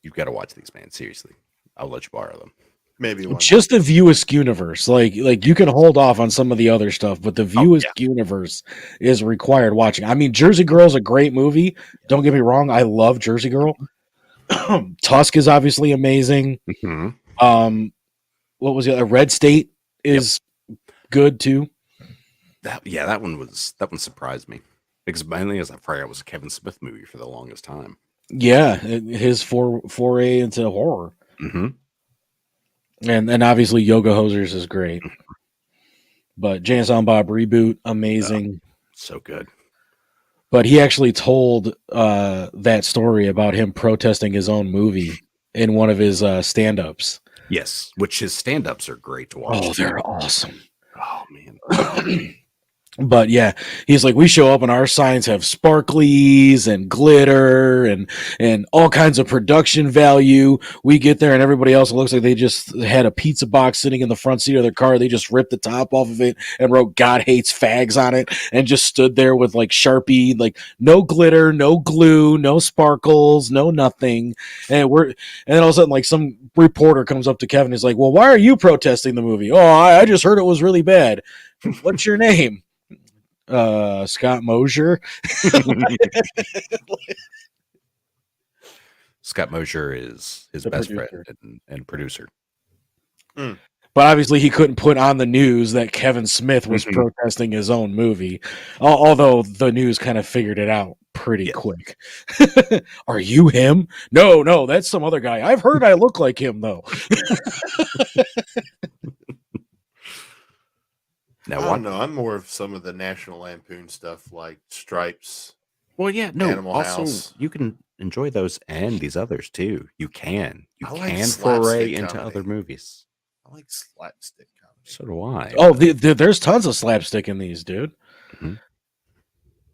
You've got to watch these, man. Seriously. I'll let you borrow them. Maybe one. Just the View Askew universe. Like you can hold off on some of the other stuff, but the View Askew universe is required watching. I mean, Jersey Girl is a great movie. Don't get me wrong. I love Jersey Girl. Tusk is obviously amazing. What was the other? Red State is good too. That one surprised me because mainly as I forgot it was a Kevin Smith movie for the longest time. Yeah, his foray into horror. And obviously Yoga Hosers is great. But Jay and Silent Bob reboot, amazing. So good. But he actually told that story about him protesting his own movie in one of his stand-ups. Yes, which his stand-ups are great to watch. Oh, they're awesome. Oh, man. But yeah, he's like, we show up and our signs have sparklies and glitter and all kinds of production value. We get there and everybody else, it looks like they just had a pizza box sitting in the front seat of their car. They just ripped the top off of it and wrote "God hates fags" on it and just stood there with like Sharpie, like no glitter, no glue, no sparkles, no nothing. And then all of a sudden, like some reporter comes up to Kevin and is like, well, why are you protesting the movie? Oh, I just heard it was really bad. What's your name? Scott Mosier. Scott Mosier is his best friend and producer. But obviously he couldn't put on the news that Kevin Smith was protesting his own movie, although the news kind of figured it out pretty quick. Are you him? No, that's some other guy. I've heard I look like him though. Now, I don't know. I'm more of some of the National Lampoon stuff like Stripes. Well, yeah, no. Animal also, House. you can enjoy those and these others too. You can like foray slapstick into comedy. other movies. I like slapstick comedy. So do I. Oh, there's tons of slapstick in these, dude.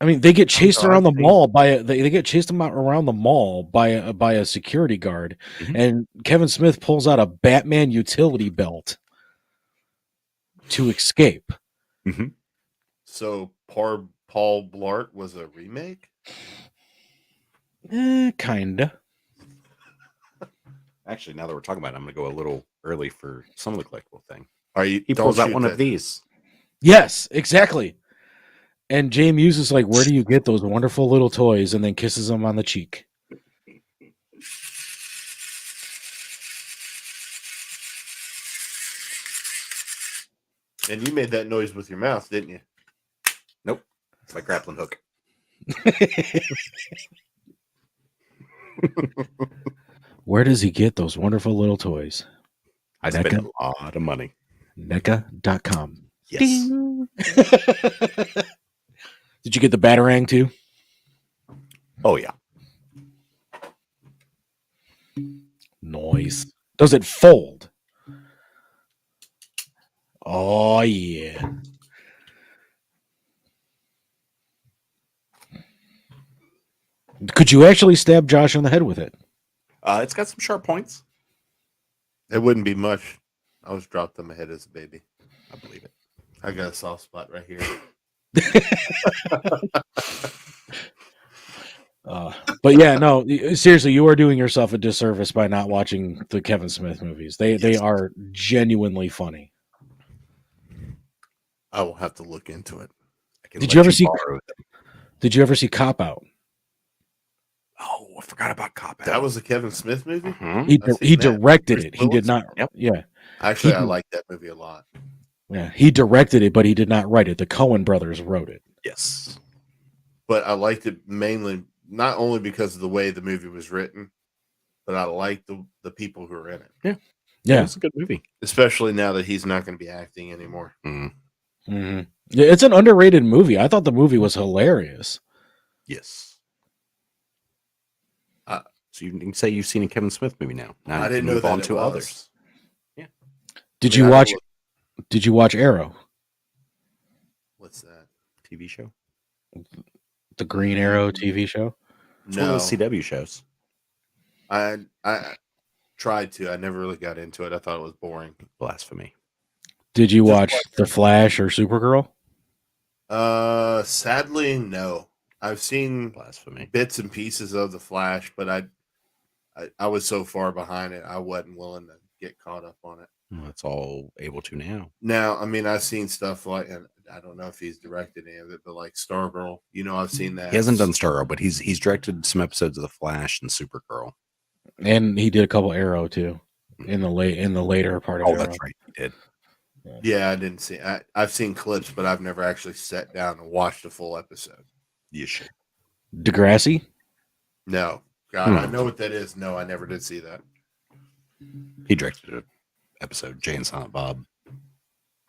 I mean, they get chased around the mall they get chased around the mall by a security guard, and Kevin Smith pulls out a Batman utility belt to escape. So Paul Blart was a remake? Kinda. Actually, now that we're talking about it, I'm going to go a little early for some of the collectible thing. He pulls out one of these. Yes, exactly. And Jay Muse is like, where do you get those wonderful little toys? And then kisses him on the cheek. And you made that noise with your mouth, didn't you? Nope. It's my grappling hook. Where does he get those wonderful little toys? I spent a lot of money. NECA.com. Yes. Ding. Did you get the Batarang too? Oh yeah. Noise. Does it fold? Oh yeah. Could you actually stab Josh in the head with it? It's got some sharp points. It wouldn't be much. I was dropped on my head as a baby. I believe it. I got a soft spot right here. But yeah, no, seriously, you are doing yourself a disservice by not watching the Kevin Smith movies. They are genuinely funny. I will have to look into it. Did you ever see Cop Out? Oh, I forgot about Cop Out. That was a Kevin Smith movie? Mhm. He directed Bruce it. He did Willis? not. Yep. Yeah. Actually, I like that movie a lot. Yeah. He directed it, but he did not write it. The Coen brothers wrote it. Yes. But I liked it mainly, not only because of the way the movie was written, but I liked the people who were in it. Yeah. It's a good movie. Especially now that he's not going to be acting anymore. Mm-hmm. Yeah, it's an underrated movie. I thought the movie was hilarious. Yes. So you can say you've seen a Kevin Smith movie now. Now I you didn't can know move that on it to was. others. Did I mean, you I watch? don't- Did you watch Arrow? What's that? TV show. The Green Arrow TV show? It's one of No, those CW shows. I tried to. I never really got into it. I thought it was boring. Blasphemy. Did you Just watch watch The Flash or Supergirl? Sadly, no. I've seen Blasphemy. bits and pieces of the Flash, but I was so far behind it, I wasn't willing to get caught up on it. Well, it's all able to now. Now, I mean, I've seen stuff like, and I don't know if he's directed any of it, but like Stargirl, I've seen that. He hasn't done Stargirl, but he's directed some episodes of The Flash and Supergirl. And he did a couple Arrow too in the later part of Oh, Arrow. that's right. He did. Yeah, I didn't see. I've seen clips, but I've never actually sat down and watched a full episode. You should. Degrassi? No, God, I know what that is. No, I never did see that. He directed an episode, Jay and Silent Bob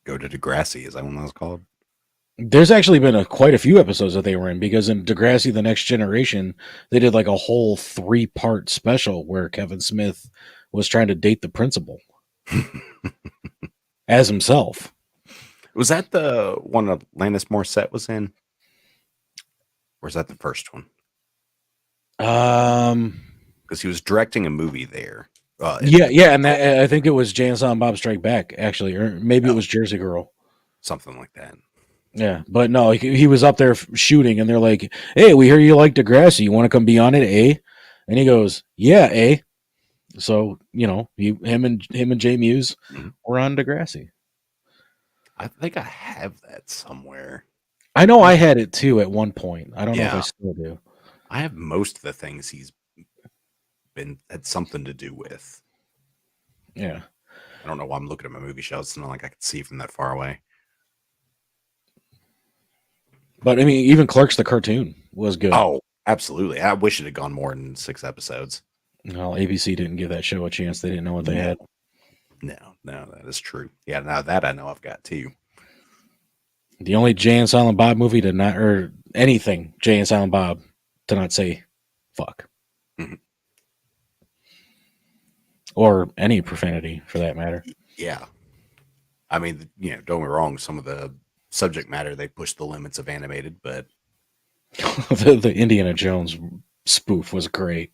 Go to Degrassi. Is that what that was called? There's actually been quite a few episodes that they were in, because in Degrassi: The Next Generation, they did like a whole 3-part special where Kevin Smith was trying to date the principal as himself. Was that the one that Alanis Morissette was in? Or is that the first one? Because he was directing a movie there. Yeah, and that, I think it was Jay and Silent Bob Strike Back, actually, or maybe it was Jersey Girl. Something like that. Yeah, but no, he was up there shooting, and they're like, "Hey, we hear you like Degrassi. You want to come be on it, eh?" And he goes, "Yeah, eh." So him and Jay Muse were on Degrassi. I think I have that somewhere. I know I had it too at one point. I don't know if I Yeah. still do. I have most of the things he's had something to do with. Yeah. I don't know why I'm looking at my movie shelves. It's not like I could see from that far away. But I mean, even Clerks the cartoon was good. Oh, absolutely. I wish it had gone more than 6 episodes. Well, ABC didn't give that show a chance. They didn't know what they had. No, that is true. Yeah, now that I know I've got too. The only Jay and Silent Bob movie to not, or anything Jay and Silent Bob to not say fuck. Mhm. Or any profanity for that matter. Yeah. I mean, don't get me wrong. Some of the subject matter, they push the limits of animated, but the Indiana Jones spoof was great.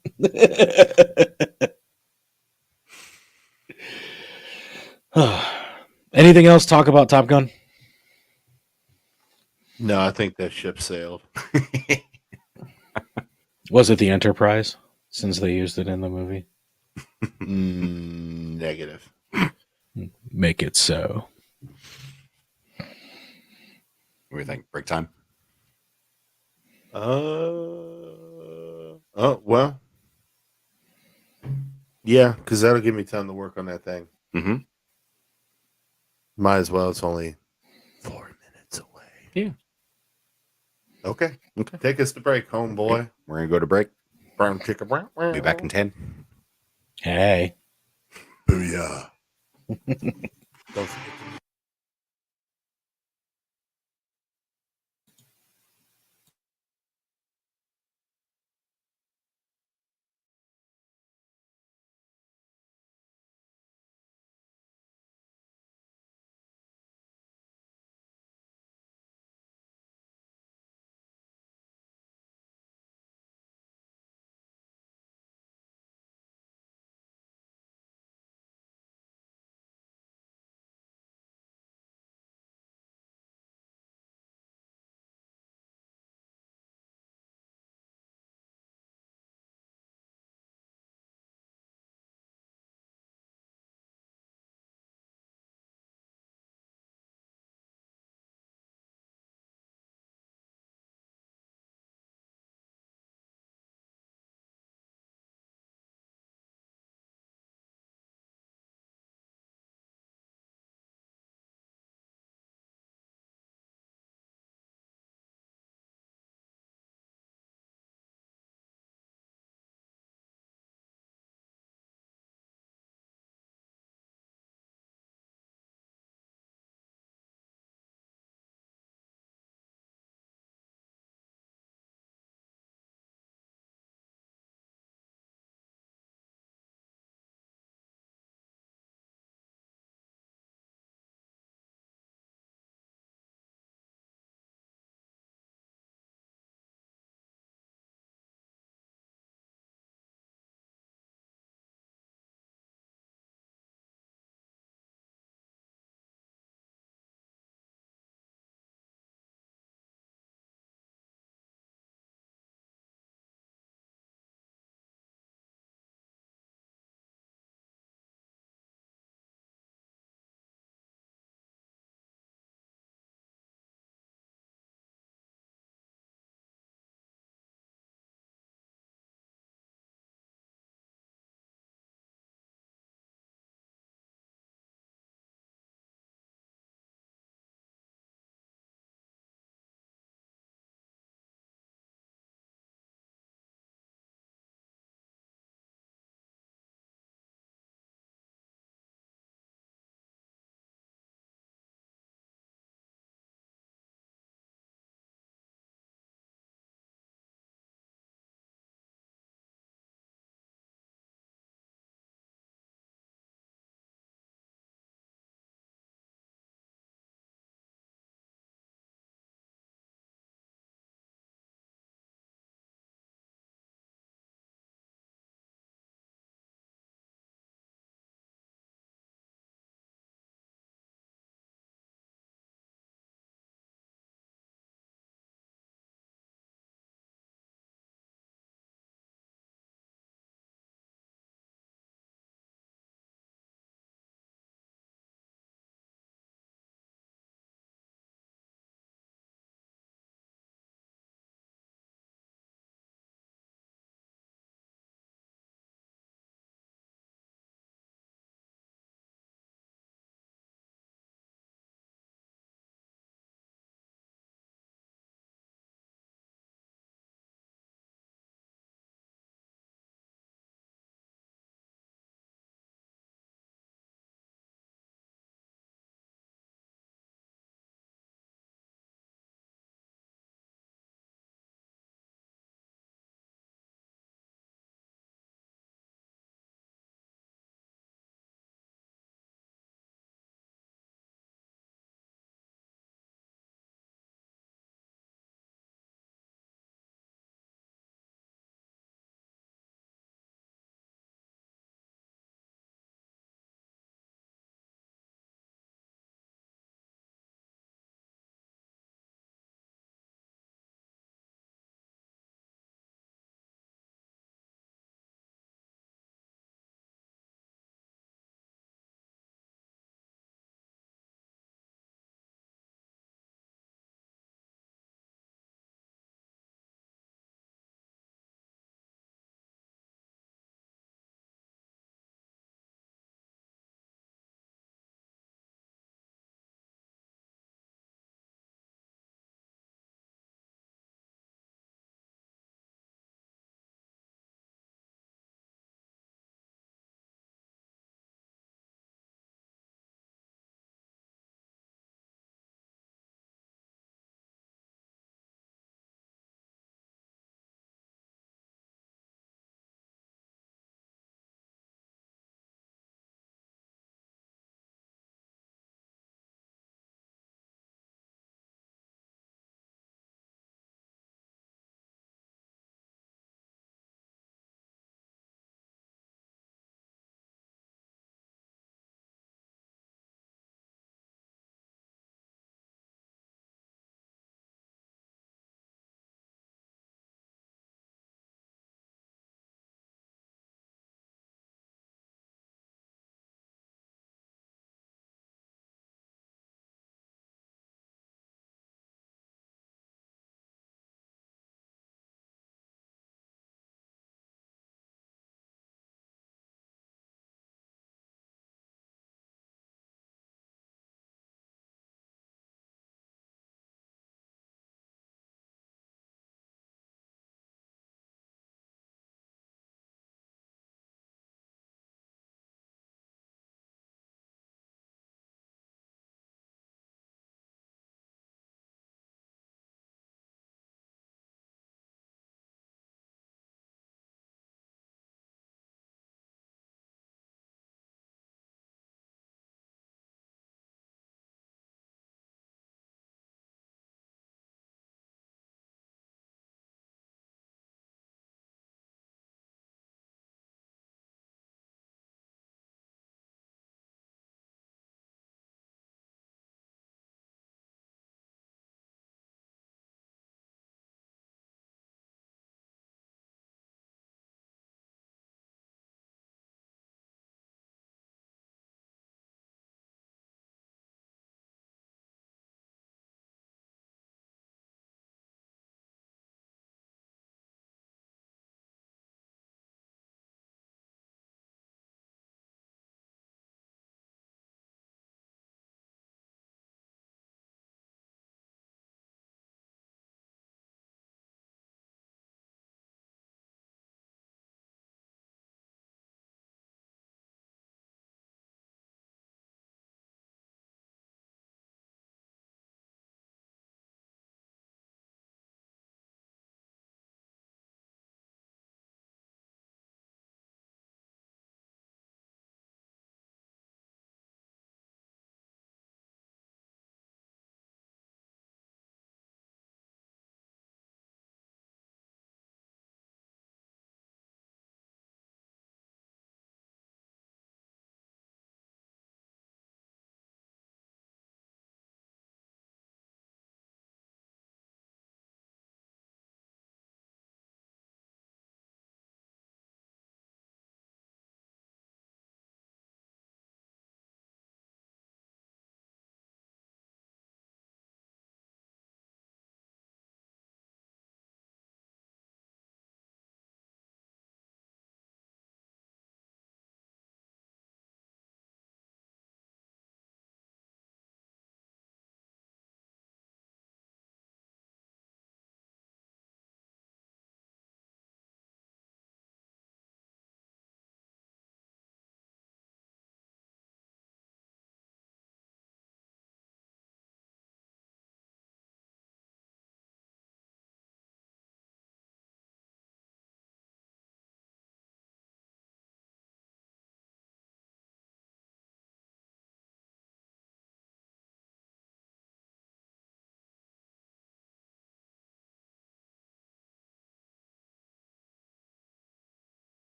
Anything else? Talk about Top Gun? No, I think that ship sailed. Was it the Enterprise, since they used it in the movie? Negative. Make it so. what do you think? Break time? Oh, well. Yeah, because that'll give me time to work on that thing. Mm-hmm. Might as well. It's only 4 minutes away. Yeah. Okay. Okay. Take us to break, homeboy. We're going to go to break. Brown chicken. Be back in 10. Hey. Booyah. Don't forget to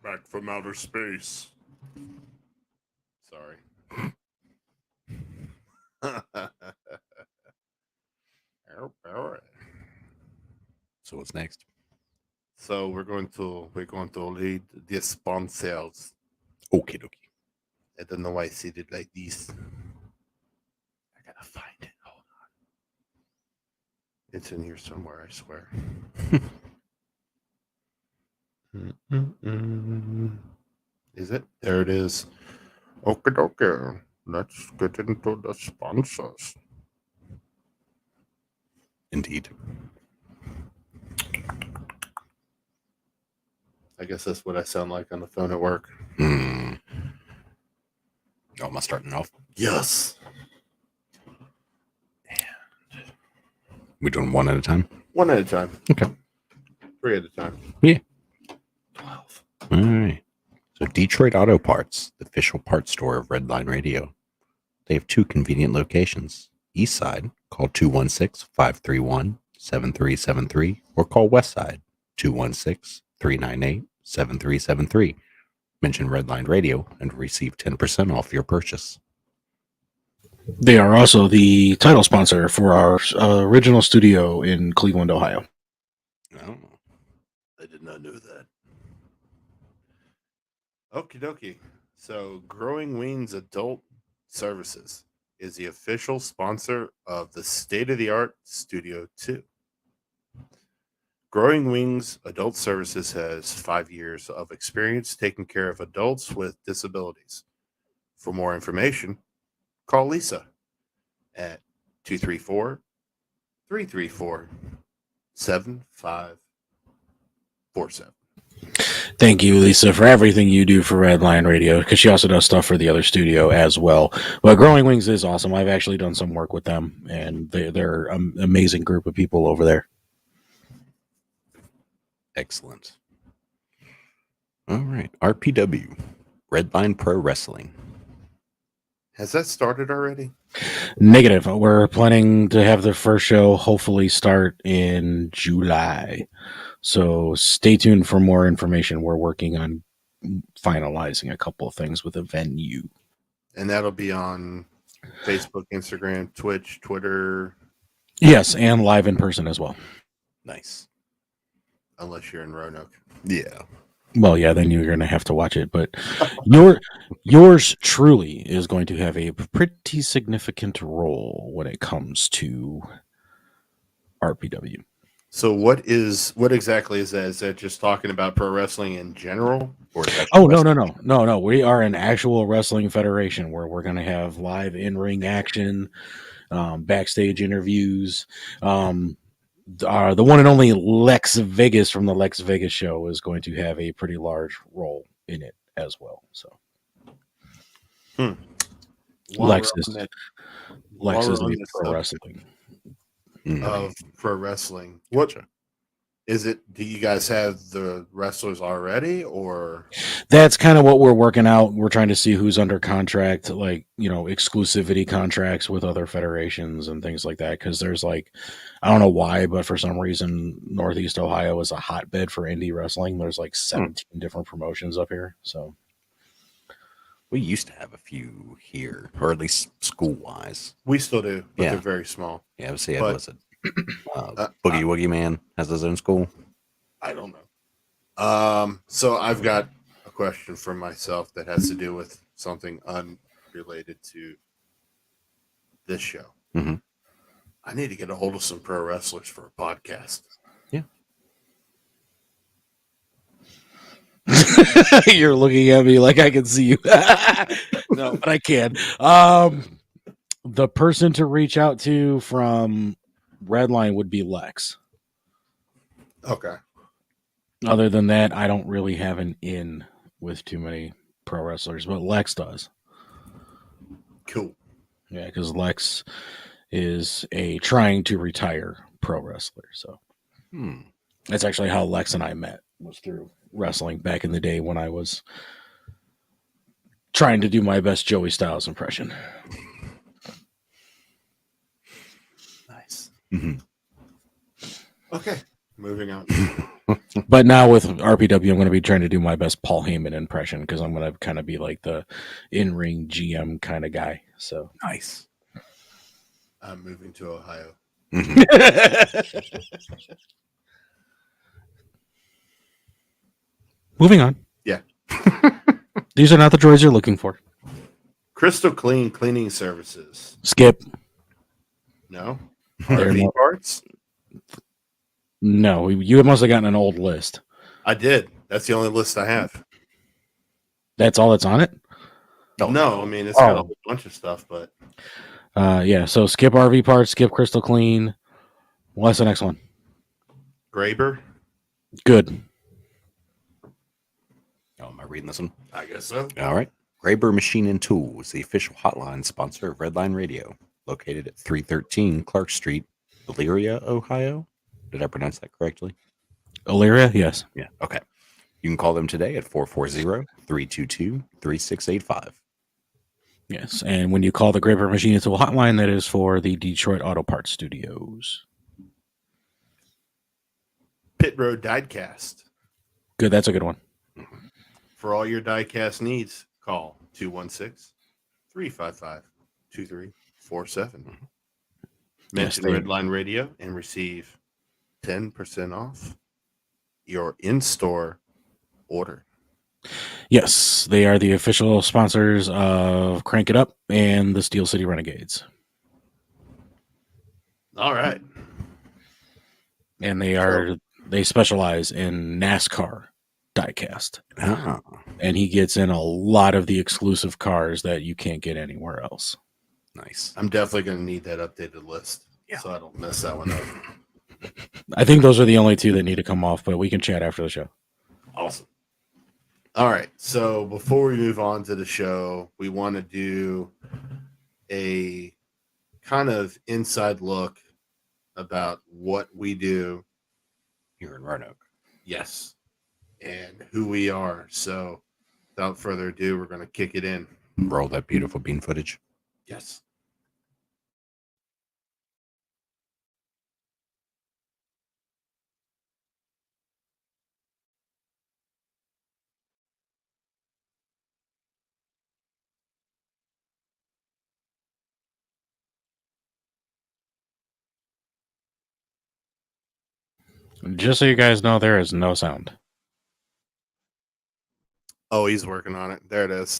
Back from outer space. Sorry. All right. So what's next? So we're going to read the sponsors. Okay, dokie. I don't know why I said it like this. I gotta find it. Hold on. It's in here somewhere, I swear. Is it? There it is. Okay. Let's get into the sponsors. Indeed. I guess that's what I sound like on the phone at work. Oh, am I starting off? Yes. We doing one at a time? One at a time. Okay. 3 at a time. Yeah. 12. All right. So Detroit Auto Parts, the official parts store of Redline Radio. They have 2 convenient locations. East side, call 216-531-7373, or call West side, 216-398-7373. Mention Redline Radio and receive 10% off your purchase. They are also the title sponsor for our original studio in Cleveland, Ohio. Oh. I did not know that. Okie dokie. So Growing Wings Adult Services is the official sponsor of the state-of-the-art Studio 2. Growing Wings Adult Services has 5 years of experience taking care of adults with disabilities. For more information, call Lisa at 234-334-7547. Thank you, Lisa, for everything you do for Redline Radio, because she also does stuff for the other studio as well. But Growing Wings is awesome. I've actually done some work with them, and they're an amazing group of people over there. Excellent. All right. RPW, Redline Pro Wrestling. Has that started already? Negative. We're planning to have the first show hopefully start in July. So stay tuned for more information. We're working on finalizing a couple of things with a venue. And that'll be on Facebook, Instagram, Twitch, Twitter. Yes, and live in person as well. Nice. Unless you're in Roanoke. Yeah. Well, yeah, then you're going to have to watch it. But yours truly is going to have a pretty significant role when it comes to RPW. So what exactly is that? Is that just talking about pro wrestling in general? Or is that No. We are an actual wrestling federation where we're going to have live in-ring action, backstage interviews. The one and only Lex Vegas from the Lex Vegas show is going to have a pretty large role in it as well. So, Lex is the pro wrestling of pro wrestling. What is it? Do you guys have the wrestlers already, or that's kind of what we're working out? We're trying to see who's under contract, like, exclusivity contracts with other federations and things like that. Because there's I don't know why, but for some reason, Northeast Ohio is a hotbed for indie wrestling. There's 17 different promotions up here. So we used to have a few here, or at least school-wise. We still do, but they're very small. Yeah, was it Boogie Woogie Man has his own school? I don't know. So I've got a question for myself that has to do with something unrelated to this show. Mm-hmm. I need to get a hold of some pro wrestlers for a podcast. Yeah. You're looking at me like I can see you. No, but I can. The person to reach out to from Redline would be Lex. Okay. Other than that, I don't really have an in with too many pro wrestlers, but Lex does. Cool. Yeah, because Lex is a trying to retire pro wrestler. So that's actually how Lex and I met, was through wrestling back in the day when I was trying to do my best Joey Styles impression. Nice. Mm-hmm. Okay. moving on. But now with RPW, I'm going to be trying to do my best Paul Heyman impression because I'm going to kind of be like the in-ring GM kind of guy. So Nice. I'm moving to Ohio. Moving on. Yeah. These are not the droids you're looking for. Crystal Clean Cleaning Services. Skip. No. They're RV not- parts. No, you must have gotten an old list. I did. That's the only list I have. That's all that's on it? No, I mean it's got a Oh. whole bunch of stuff, but Yeah, so skip RV parts, skip Crystal Clean. What's the next one? Graber. Good. Oh, am I reading this one? I guess so. All right. Graber Machine and Tools, the official hotline sponsor of Redline Radio, located at 313 Clark Street, Elyria, Ohio. Did I pronounce that correctly? Illyria? Yes. Yeah. Okay. You can call them today at 440-322-3685. Yes. And when you call the Graper Machine Tool hotline, that is for the Detroit Auto Parts Studios. Pit Road Diecast. Good. That's a good one. For all your diecast needs, call 216-355-2347. Mention they- Redline Radio and receive 10% off your in-store order. Yes. They are the official sponsors of Crank It Up and the Steel City Renegades. All right. And they specialize in NASCAR diecast. Ah, And he gets in a lot of the exclusive cars that you can't get anywhere else. nice. I'm definitely going to need that updated list Yeah. so I don't mess that one up. I think those are the only two that need to come off, but we can chat after the show. Awesome. All right. So before we move on to the show, we want to do a kind of inside look about what we do. Here in Roanoke. Yes. And who we are. So without further ado, we're going to kick it in. Roll that beautiful bean footage. Yes. Just so you guys know, there is no sound. Oh, he's working on it. There it is.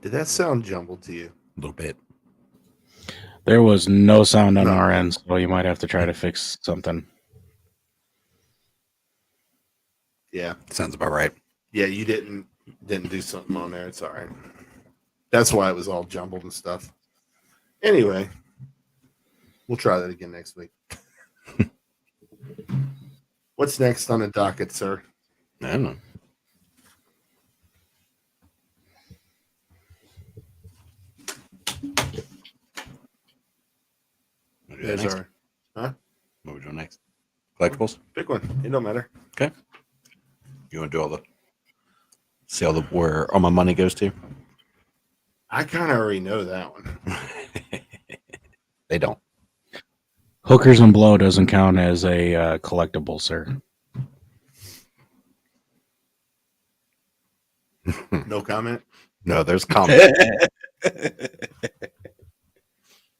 Did that sound jumbled to you? A little bit. There was no sound on No. our end, so you might have to try to fix something. Yeah. Sounds about right. Yeah, you didn't do something on there. It's all right. That's why it was all jumbled and stuff. Anyway, we'll try that again next week. What's next on the docket, sir? I don't know. What There's next? our huh? What we doing next? Collectibles? Pick one. It don't matter. Okay. You want to do all the see all the where all my money goes to? I kind of already know that one. They don't. Hookers and Blow doesn't count as a collectible, sir. No comment. No, there's comment.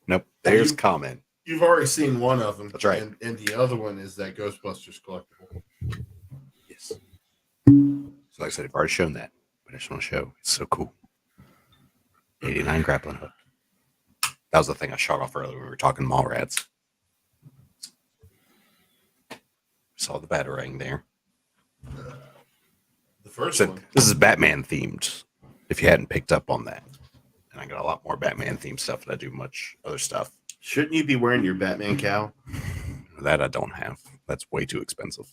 Nope. There's comment. You've already seen one of them. That's right. And the other one is that Ghostbusters collectible. Yes. So like I said, I've already shown that, but I just want to show it's so cool. 89 grappling hook. That was the thing I shot off earlier when we were talking mall rats. Saw the batarang there. The first So one. this is Batman themed, if you hadn't picked up on that. And I got a lot more Batman themed stuff than I do much other stuff. Shouldn't you be wearing your Batman cowl? That I don't have. That's way too expensive.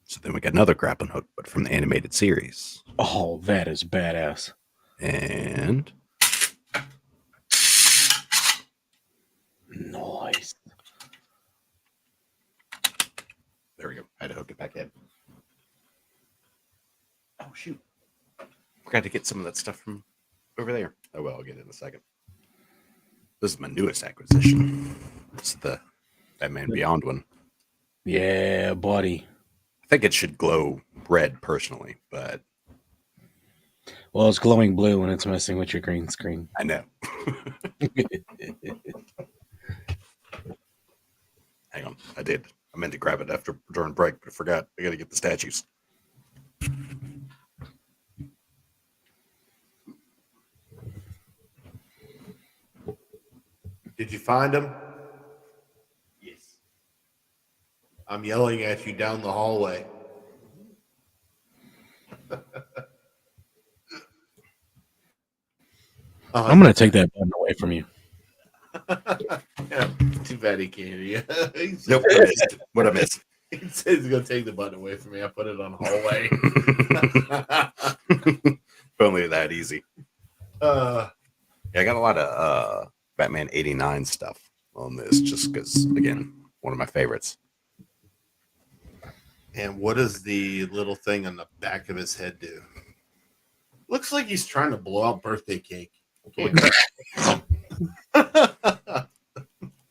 So then we got another grappling hook, but from the animated series. Oh, that is badass. And Nice. there we go. I had to hook it back in. Oh, shoot. Forgot to get some of that stuff from over there. Oh, well, I'll get it in a second. This is my newest acquisition. It's the Batman Beyond one. Yeah, buddy. I think it should glow red personally, but Well, it's glowing blue when it's messing with your green screen. I know. Hang on. I did. I meant to grab it during break, but I forgot. I got to get the statues. Did you find them? Yes. I'm yelling at you down the hallway. I'm going to take that button away from you. Yeah, too bad he can't hear you. Nope. I missed. What I missed. He says he's gonna take the button away from me. I put it on hallway. If only that easy. Yeah, I got a lot of Batman 89 stuff on this just because, again, one of my favorites. And what does the little thing on the back of his head do? Looks like he's trying to blow out birthday cake.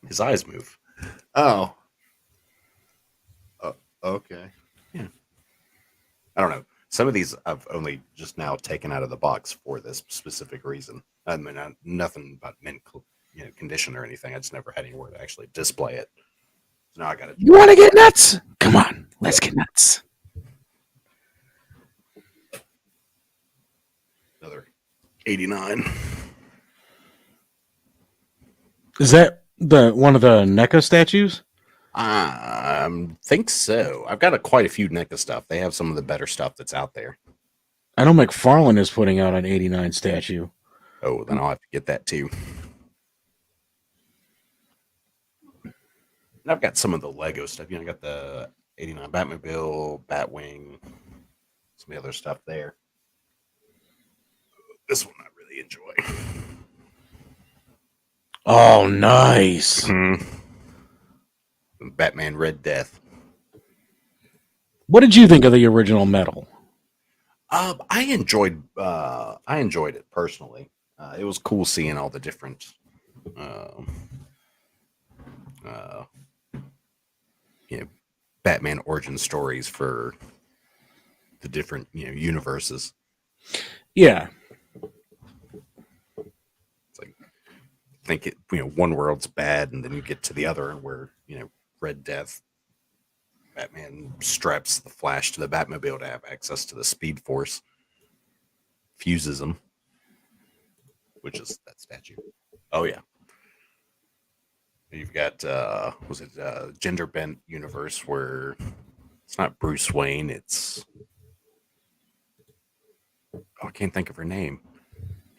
His eyes move. Oh. Okay. Yeah. I don't know. Some of these I've only just now taken out of the box for this specific reason. I mean, nothing about mint condition or anything. I just never had anywhere to actually display it. So now I got to. You want to get nuts? Come on, let's get nuts. Another 89. Is that one of the NECA statues? Think so. I've got quite a few NECA stuff. They have some of the better stuff that's out there. I know McFarlane is putting out an 89 statue. Oh, then I'll have to get that too. And I've got some of the Lego stuff. I got the 89 Batmobile, Batwing, some of the other stuff there. This one I really enjoy. Oh, nice. Batman Red Death. What did you think of the original metal? I enjoyed it personally. It was cool seeing all the different Batman origin stories for the different universes. Yeah. It's like think it one world's bad and then you get to the other where Red Death, Batman straps the Flash to the Batmobile to have access to the Speed Force, fuses them, which is that statue. Oh yeah. You've got was it gender bent universe where it's not Bruce Wayne, it's I can't think of her name.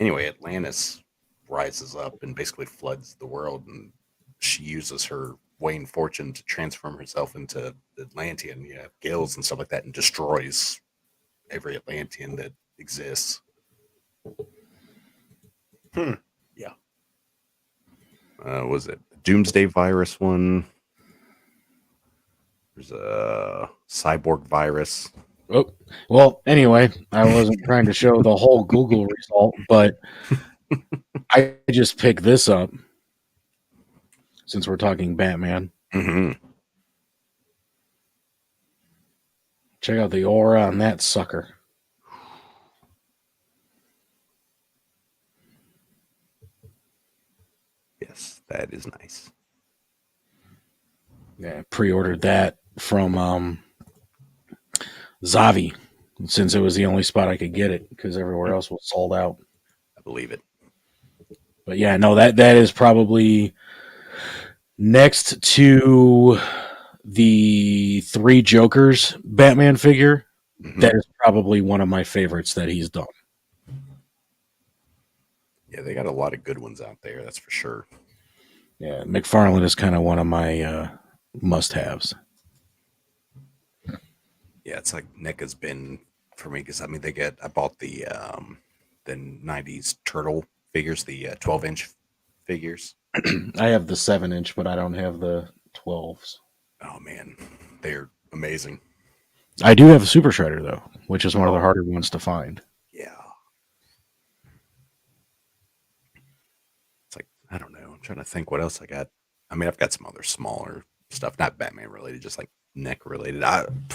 Anyway, Atlantis rises up and basically floods the world, and she uses her Wayne fortune to transform herself into Atlantean, gills and stuff like that, and destroys every Atlantean that exists. Yeah. Was it Doomsday Virus one? There's a cyborg virus. Oh, well, anyway, I wasn't trying to show the whole Google result, but I just picked this up since we're talking Batman. Mm-hmm. Check out the aura on that sucker. Yes, that is nice. Yeah, pre-ordered that from Zavi since it was the only spot I could get it because everywhere else was sold out. I believe it. But yeah, no, that is probably next to the Three Jokers Batman figure. Mhm. That is probably one of my favorites that he's done. Yeah, they got a lot of good ones out there, that's for sure. Yeah, McFarlane is kind of one of my must-haves. Yeah, it's like NECA's been for me because I bought the 90s turtle figures, the 12-inch figures. I have the 7-inch, but I don't have the 12s. Oh man, they're amazing. I do have a Super Shredder though, which is one of the harder ones to find. Yeah. It's like, I don't know. I'm trying to think what else I got. I mean, I've got some other smaller stuff, not Batman related, just like NECA related.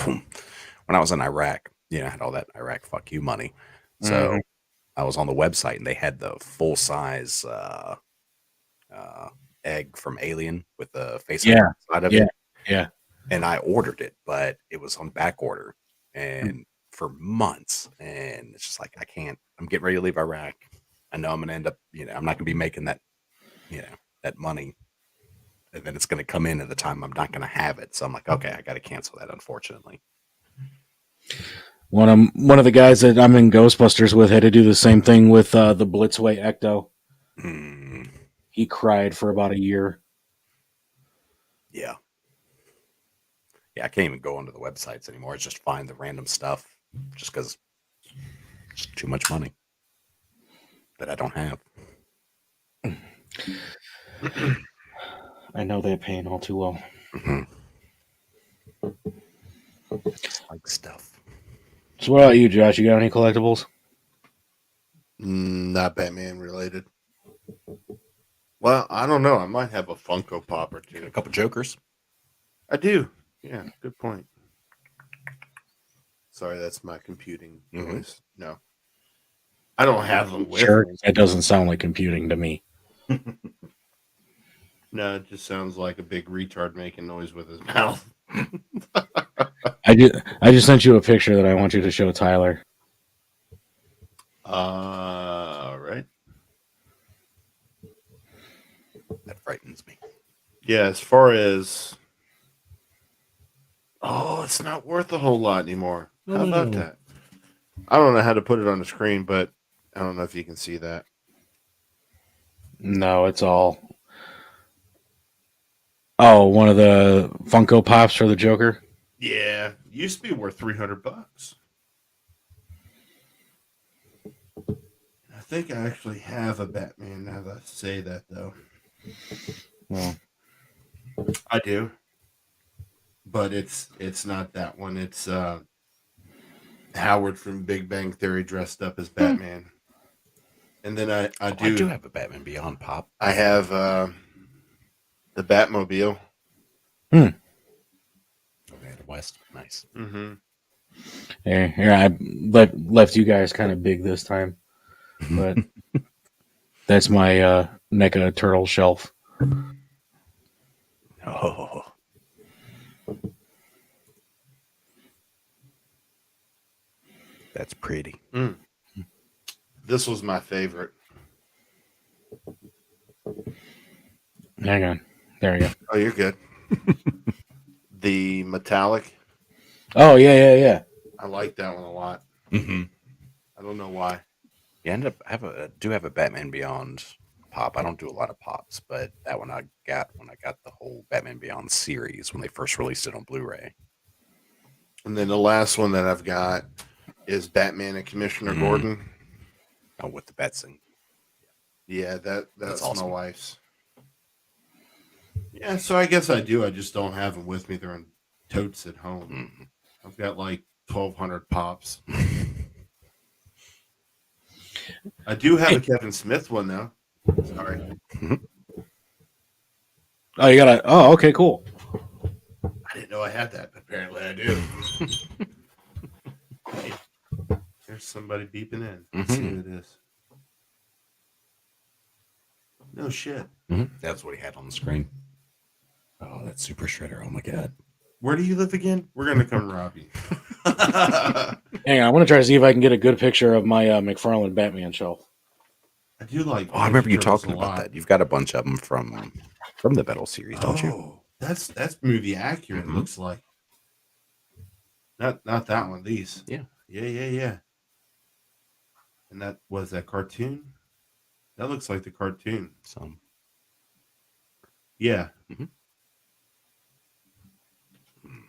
When I was in Iraq, I had all that Iraq fuck you money. So I was on the website and they had the full size egg from Alien with the face on the side of it. Yeah. And I ordered it, but it was on back order and for months. And it's just like, I'm getting ready to leave Iraq. I know I'm going to end up, I'm not going to be making that, that money. And then it's going to come in at the time I'm not going to have it. So I'm like, okay, I got to cancel that, unfortunately. One of the guys that I'm in Ghostbusters with had to do the same thing with the Blitzway Ecto. He cried for about a year. Yeah. Yeah, I can't even go onto the websites anymore. It's just find the random stuff just because it's too much money that I don't have. I know that pain all too well. Just like stuff. So what about you, Josh? You got any collectibles? Not Batman related. Well, I don't know. I might have a Funko Pop or two. A couple Jokers. I do. Yeah, good point. Sorry, that's my computing noise. No. I don't have them with me. That doesn't sound like computing to me. No, it just sounds like a big retard making noise with his mouth. I just sent you a picture that I want you to show Tyler. All right. That frightens me. Yeah, as far as it's not worth a whole lot anymore. How about that? I don't know how to put it on the screen, but I don't know if you can see that. No, it's all. Oh, one of the Funko Pops for the Joker? Yeah, used to be worth $300. I think I actually have a Batman now that I say that, though. Well, I do. But it's not that one. It's Howard from Big Bang Theory dressed up as Batman. And then I do have a Batman Beyond Pop. I have the Batmobile. Okay, the West. Nice. Here I left you guys kind of big this time. But that's my NECA turtle shelf. Oh. That's pretty. This was my favorite. Hang on. There we go. Oh, you're good. The metallic. Oh, yeah. I like that one a lot. Mm-hmm. I don't know why. Yeah, I do have a Batman Beyond pop. I don't do a lot of pops, but that one I got when I got the whole Batman Beyond series when they first released it on Blu-ray. And then the last one that I've got is Batman and Commissioner Gordon. Oh, with the bat sing. Yeah, that's awesome. my wife's. Yeah, so I guess I do. I just don't have them with me. They're in totes at home. Mm-hmm. I've got like 1,200 pops. I do have a Kevin Smith one though. Sorry. Oh, you got oh, okay, cool. I didn't know I had that. Apparently I do. There's somebody beeping in. Let's see who it is. No shit. That's what he had on the screen. Oh, that's Super Shredder. Oh my god. Where do you live again? We're gonna come rob you. Hang on, I want to try to see if I can get a good picture of my McFarlane Batman shelf. I do like. Oh, I remember you Turtles talking a about lot. that. You've got a bunch of them from the Metal series, don't you? Oh, that's movie accurate. Mhm. Looks like. Not that one. These. Yeah. Yeah. And that was that cartoon. That looks like the cartoon. So, Yeah. Mhm.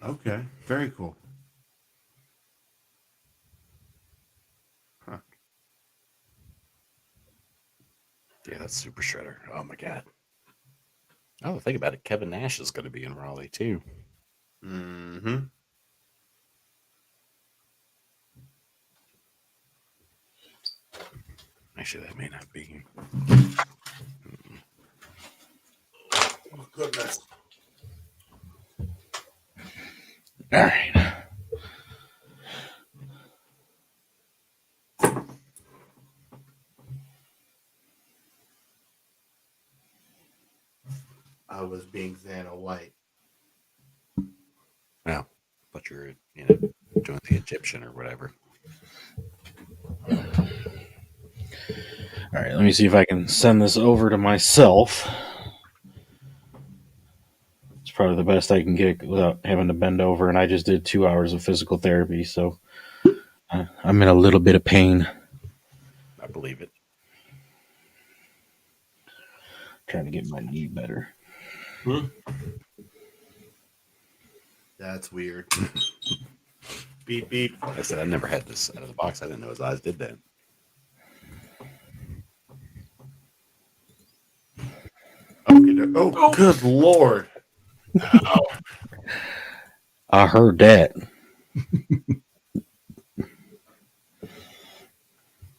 Okay. Very cool. Huh. yeah, that's Super Shredder. Oh my god. Oh, think about it. Kevin Nash is going to be in Raleigh too. Mm-hmm. Actually, that may not be. Oh goodness. All right. I was being Xana White. No, but you're doing the Egyptian or whatever. All right, let me see if I can send this over to myself. It's probably the best I can get without having to bend over, and I just did 2 hours of physical therapy, so I'm in a little bit of pain. I believe it. Trying to get my knee better. That's weird. Beep beep. Like I said, I never had this out of the box. I didn't know his eyes did that. Okay. Oh, good lord. Ow. I heard that.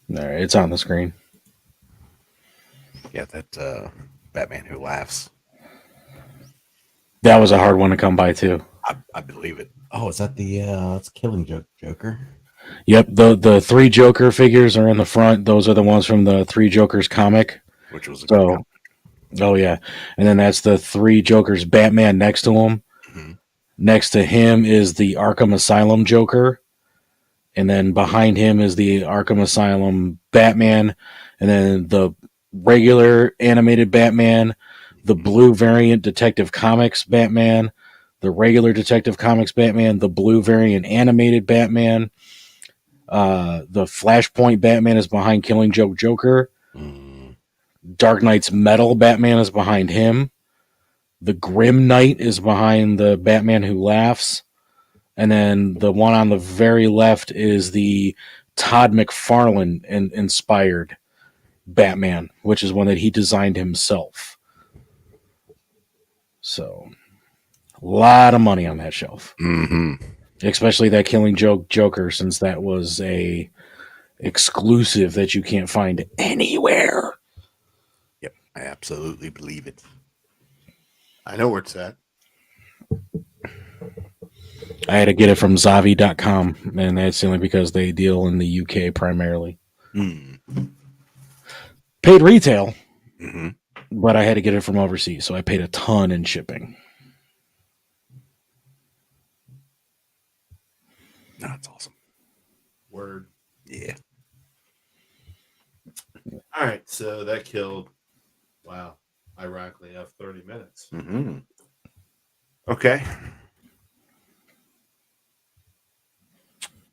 All right, it's on the screen. Yeah, that Batman Who Laughs. That was a hard one to come by too. I believe it. Oh, is that the it's Killing Joke Joker? Yep, the three Joker figures are in the front. Those are the ones from the Three Jokers comic. Which was a good comic. Oh yeah, and then that's the Three Jokers Batman next to him. Mm-hmm. Next to him is the Arkham Asylum Joker, and then behind him is the Arkham Asylum Batman, and then the regular animated Batman, the blue variant Detective Comics Batman, the regular Detective Comics Batman, the blue variant animated Batman. The Flashpoint Batman is behind Killing Joke Joker. Dark Knight's Metal Batman is behind him. The Grim Knight is behind the Batman Who Laughs. And then the one on the very left is the Todd McFarlane inspired Batman, which is one that he designed himself. So, a lot of money on that shelf. Mm-hmm. Especially that Killing Joke Joker, since that was a exclusive that you can't find anywhere. Yep, I absolutely believe it. I know where it's at. I had to get it from Zavi.com, and that's only because they deal in the UK primarily. Paid retail, but I had to get it from overseas, so I paid a ton in shipping. No, that's awesome. Word. Yeah. All right, so that killed ironically enough, 30 minutes. Mm-hmm. Okay.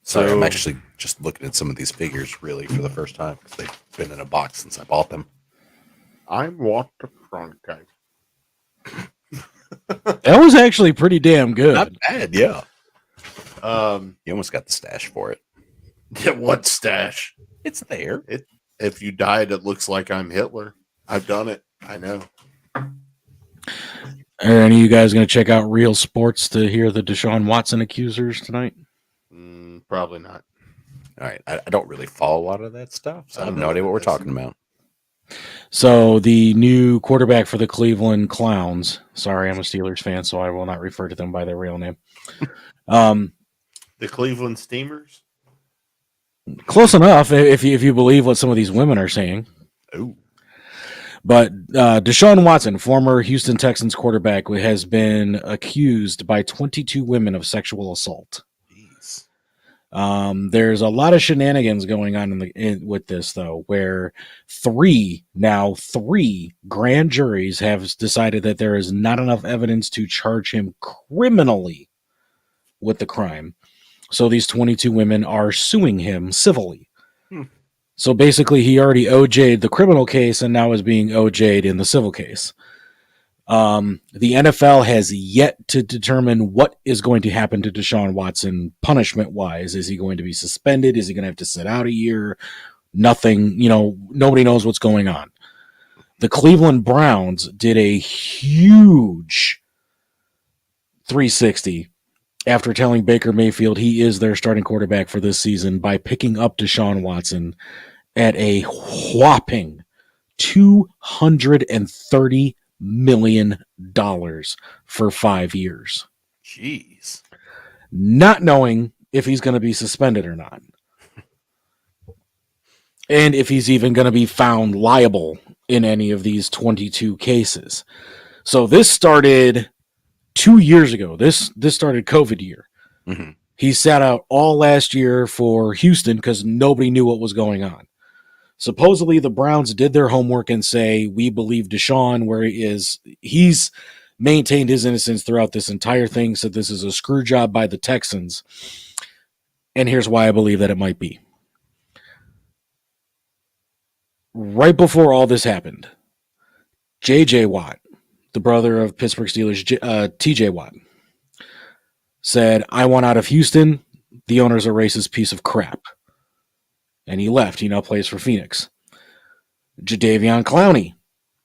Sorry, I'm So- actually just looking at some of these figures really for the first time because they've been in a box since I bought them. I'm Walter Cronkite. That was actually pretty damn good. Not bad, yeah. You You almost got the stash for it. what stash? It's there. If you died, it looks like I'm Hitler. I've done it. I know. Are any of you guys going to check out Real Sports to hear the Deshaun Watson accusers tonight? Probably not. All right. I don't really follow a lot of that stuff, so I have don't no know idea what we're what that is. talking about. So the new quarterback for the Cleveland Clowns. Sorry, I'm a Steelers fan, so I will not refer to them by their real name. The Cleveland Steamers? Close enough, if you believe what some of these women are saying. Ooh. But Deshaun Watson, former Houston Texans quarterback, has been accused by 22 women of sexual assault. Jeez. There's a lot of shenanigans going on with this, though, where three grand juries have decided that there is not enough evidence to charge him criminally with the crime. So these 22 women are suing him civilly. So basically, he already OJ'd the criminal case and now is being OJ'd in the civil case. The NFL has yet to determine what is going to happen to Deshaun Watson punishment-wise. Is he going to be suspended? Is he going to have to sit out a year? Nothing, nobody knows what's going on. The Cleveland Browns did a huge 360 after telling Baker Mayfield he is their starting quarterback for this season by picking up Deshaun Watson at a whopping $230 million for 5 years, Jeez. not knowing if he's going to be suspended or not, and if he's even going to be found liable in any of these 22 cases. So this started 2 years ago. This started COVID year. Mm-hmm. He sat out all last year for Houston because nobody knew what was going on. Supposedly, the Browns did their homework and say, we believe Deshaun where he is. He's maintained his innocence throughout this entire thing, so this is a screw job by the Texans. And here's why I believe that it might be. Right before all this happened, J.J. Watt, the brother of Pittsburgh Steelers, T.J. Watt, said, I want out of Houston. The owner's a racist piece of crap. And he left. He now plays for Phoenix. Jadeveon Clowney,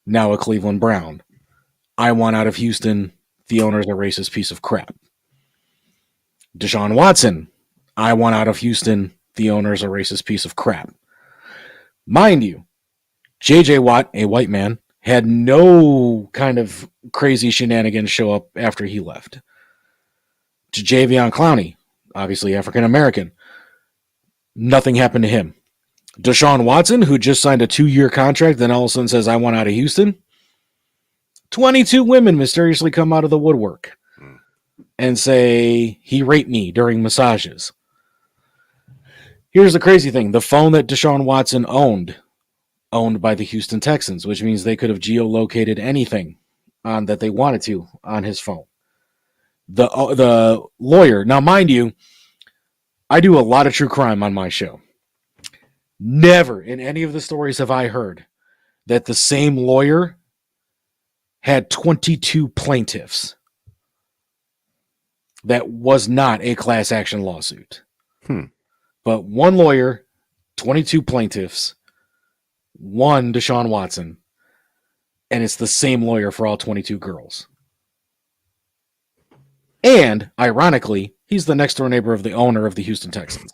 now a Cleveland Brown. I want out of Houston. The owner's a racist piece of crap. Deshaun Watson, I want out of Houston. The owner's a racist piece of crap. Mind you, J.J. Watt, a white man, had no kind of crazy shenanigans show up after he left. Jadeveon Clowney, obviously African-American, nothing happened to him. Deshaun Watson, who just signed a 2-year contract, then all of a sudden says, I want out of Houston. 22 women mysteriously come out of the woodwork and say, he raped me during massages. Here's the crazy thing. The phone that Deshaun Watson owned by the Houston Texans, which means they could have geolocated anything that they wanted to on his phone. The lawyer, now mind you, I do a lot of true crime on my show. Never in any of the stories have I heard that the same lawyer had 22 plaintiffs. That was not a class action lawsuit. But one lawyer, 22 plaintiffs, one Deshaun Watson, and it's the same lawyer for all 22 girls. And, ironically, he's the next door neighbor of the owner of the Houston Texans.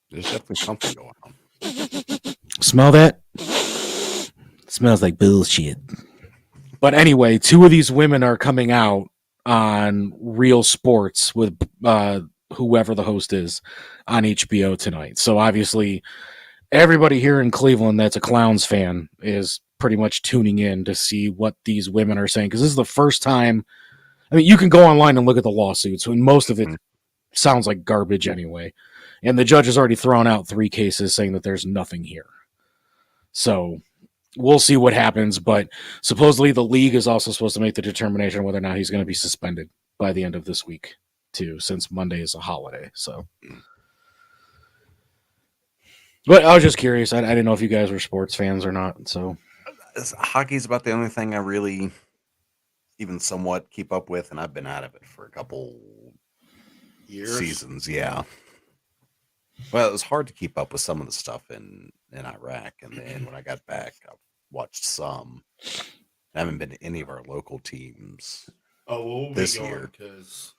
There's definitely something going on. Smell that? Smells like bullshit. But anyway, 2 of these women are coming out on Real Sports with whoever the host is on HBO tonight. So obviously, everybody here in Cleveland that's a Clowns fan is pretty much tuning in to see what these women are saying. Because this is the first time. I mean, you can go online and look at the lawsuits, and most of it sounds like garbage anyway. And the judge has already thrown out 3 cases saying that there's nothing here. So we'll see what happens. But supposedly the league is also supposed to make the determination whether or not he's going to be suspended by the end of this week, too, since Monday is a holiday. So, but I was just curious. I didn't know if you guys were sports fans or not. So, Hockey's about the only thing I really even somewhat keep up with, and I've been out of it for a couple Years. seasons. Yeah. Well, it was hard to keep up with some of the stuff in Iraq, and then when I got back, I watched some. I haven't been to any of our local teams. Oh, well, we'll this be going year because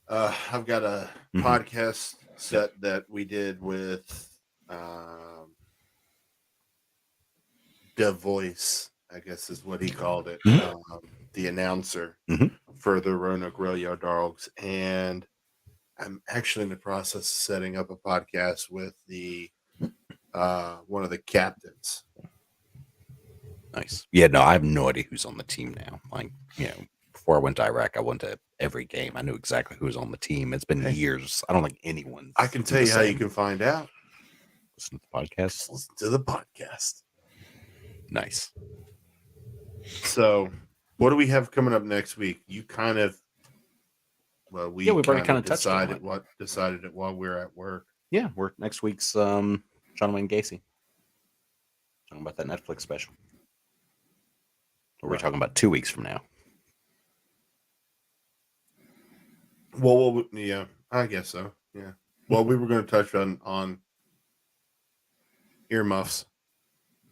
I've got a Mhm. podcast set that we did with The Voice, I guess is what he called it, the announcer Mhm. for the Roanoke Rail Yard Dogs. And I'm actually in the process of setting up a podcast with the one of the captains. Nice. Yeah, no, I have no idea who's on the team now. Like, before I went to Iraq, I went to every game. I knew exactly who was on the team. It's been years. I don't think anyone. I can tell you how you can find out. Listen to the podcast. Just listen to the podcast. Nice. So, what do we have coming up next week? You kind of, we've already kind of touched on decided it. Decided it while we're at work. Yeah, we're next week's John Wayne Gacy. Talking about that Netflix special. Or we're talking about 2 weeks from now. Well, yeah, I guess so. Yeah. Well, we were going to touch on earmuffs,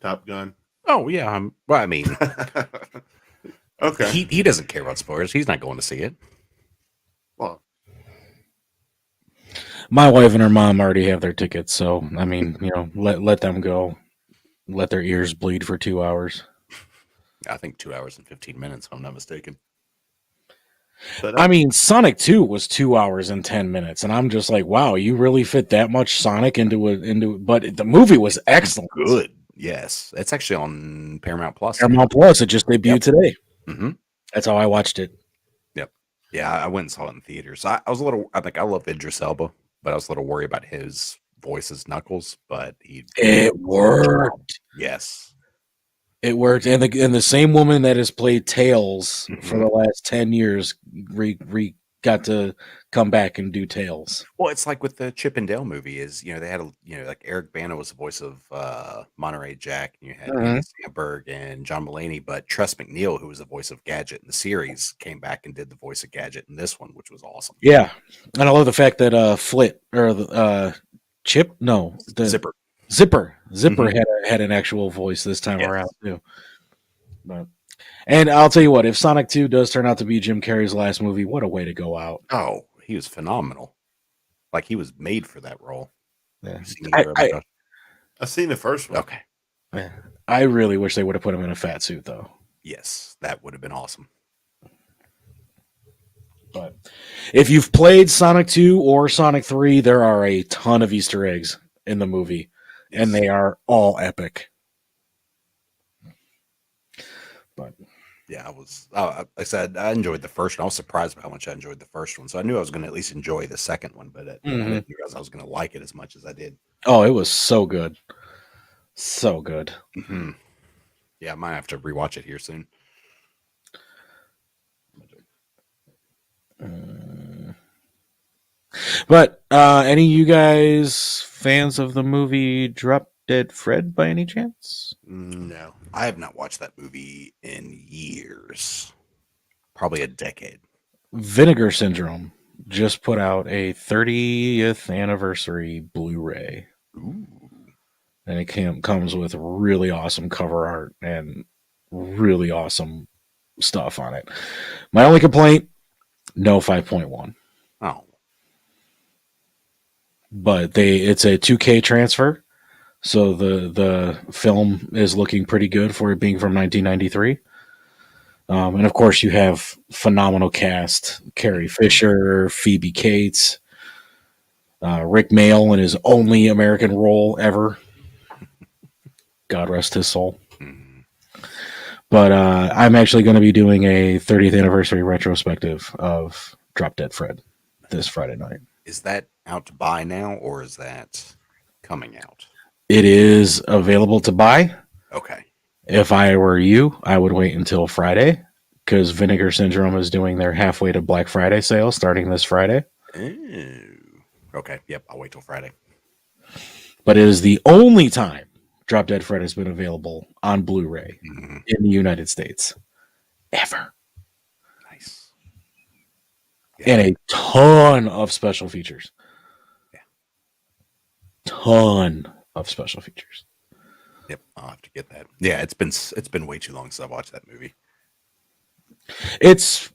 Top Gun. Oh yeah, well, I mean, okay. he doesn't care about spoilers. He's not going to see it. Well, my wife and her mom already have their tickets, so I mean, let them go, let their ears bleed for 2 hours. I think 2 hours and 15 minutes, if I'm not mistaken. but I mean, Sonic 2 was 2 hours and 10 minutes, and I'm just like, wow, you really fit that much Sonic into. But the movie was excellent. Good. Yes, it's actually on Paramount Plus. Paramount Plus. It just debuted today. Mm-hmm. That's how I watched it. Yep. Yeah, I went and saw it in theaters. I was a little. I think I love Idris Elba, but I was a little worried about his voice as Knuckles. But it worked. Yes, it worked. And the same woman that has played Tails for the last 10 years got to come back and do Tails. Well, it's like with the Chip and Dale movie. Is they had like Eric Bana was the voice of Monterey Jack, and you had Andy Samberg and John Mulaney, but Tress MacNeille, who was the voice of Gadget in the series, came back and did the voice of Gadget in this one, which was awesome. Yeah, and I love the fact that Flit or the Chip, no, the Zipper had an actual voice this time around too. But. And I'll tell you what, if Sonic 2 does turn out to be Jim Carrey's last movie, what a way to go out. Oh, he was phenomenal. Like, he was made for that role. Yeah. I've seen the first one. Okay. Yeah. I really wish they would have put him in a fat suit, though. Yes, that would have been awesome. But if you've played Sonic 2 or Sonic 3, there are a ton of Easter eggs in the movie, and they are all epic. But yeah, like I said, I enjoyed the first one. I was surprised by how much I enjoyed the first one. So I knew I was going to at least enjoy the second one, but I didn't realize I was going to like it as much as I did. Oh, it was so good. So good. Mm-hmm. Yeah, I might have to rewatch it here soon. But any of you guys fans of the movie Drop Dead Fred by any chance? No, I have not watched that movie in years. Probably a decade. Vinegar Syndrome just put out a 30th anniversary Blu-ray. Ooh. And it comes with really awesome cover art and really awesome stuff on it. My only complaint, no 5.1. Oh. But it's a 2K transfer. So the film is looking pretty good for it being from 1993. And of course you have phenomenal cast. Carrie Fisher, Phoebe Cates, Rick Mayall in his only American role ever. God rest his soul. But I'm actually going to be doing a 30th anniversary retrospective of Drop Dead Fred this Friday night. Is that out to buy now, or is that coming out? It is available to buy. Okay. If I were you, I would wait until Friday because Vinegar Syndrome is doing their halfway to Black Friday sale starting this Friday. Ooh. Okay. Yep. I'll wait till Friday. But it is the only time Drop Dead Fred has been available on Blu-ray Mhm. in the United States ever. Nice. And a ton of special features. Yeah. Ton of special features. Yep. I'll have to get that. Yeah. It's been way too long since I've watched that movie. It's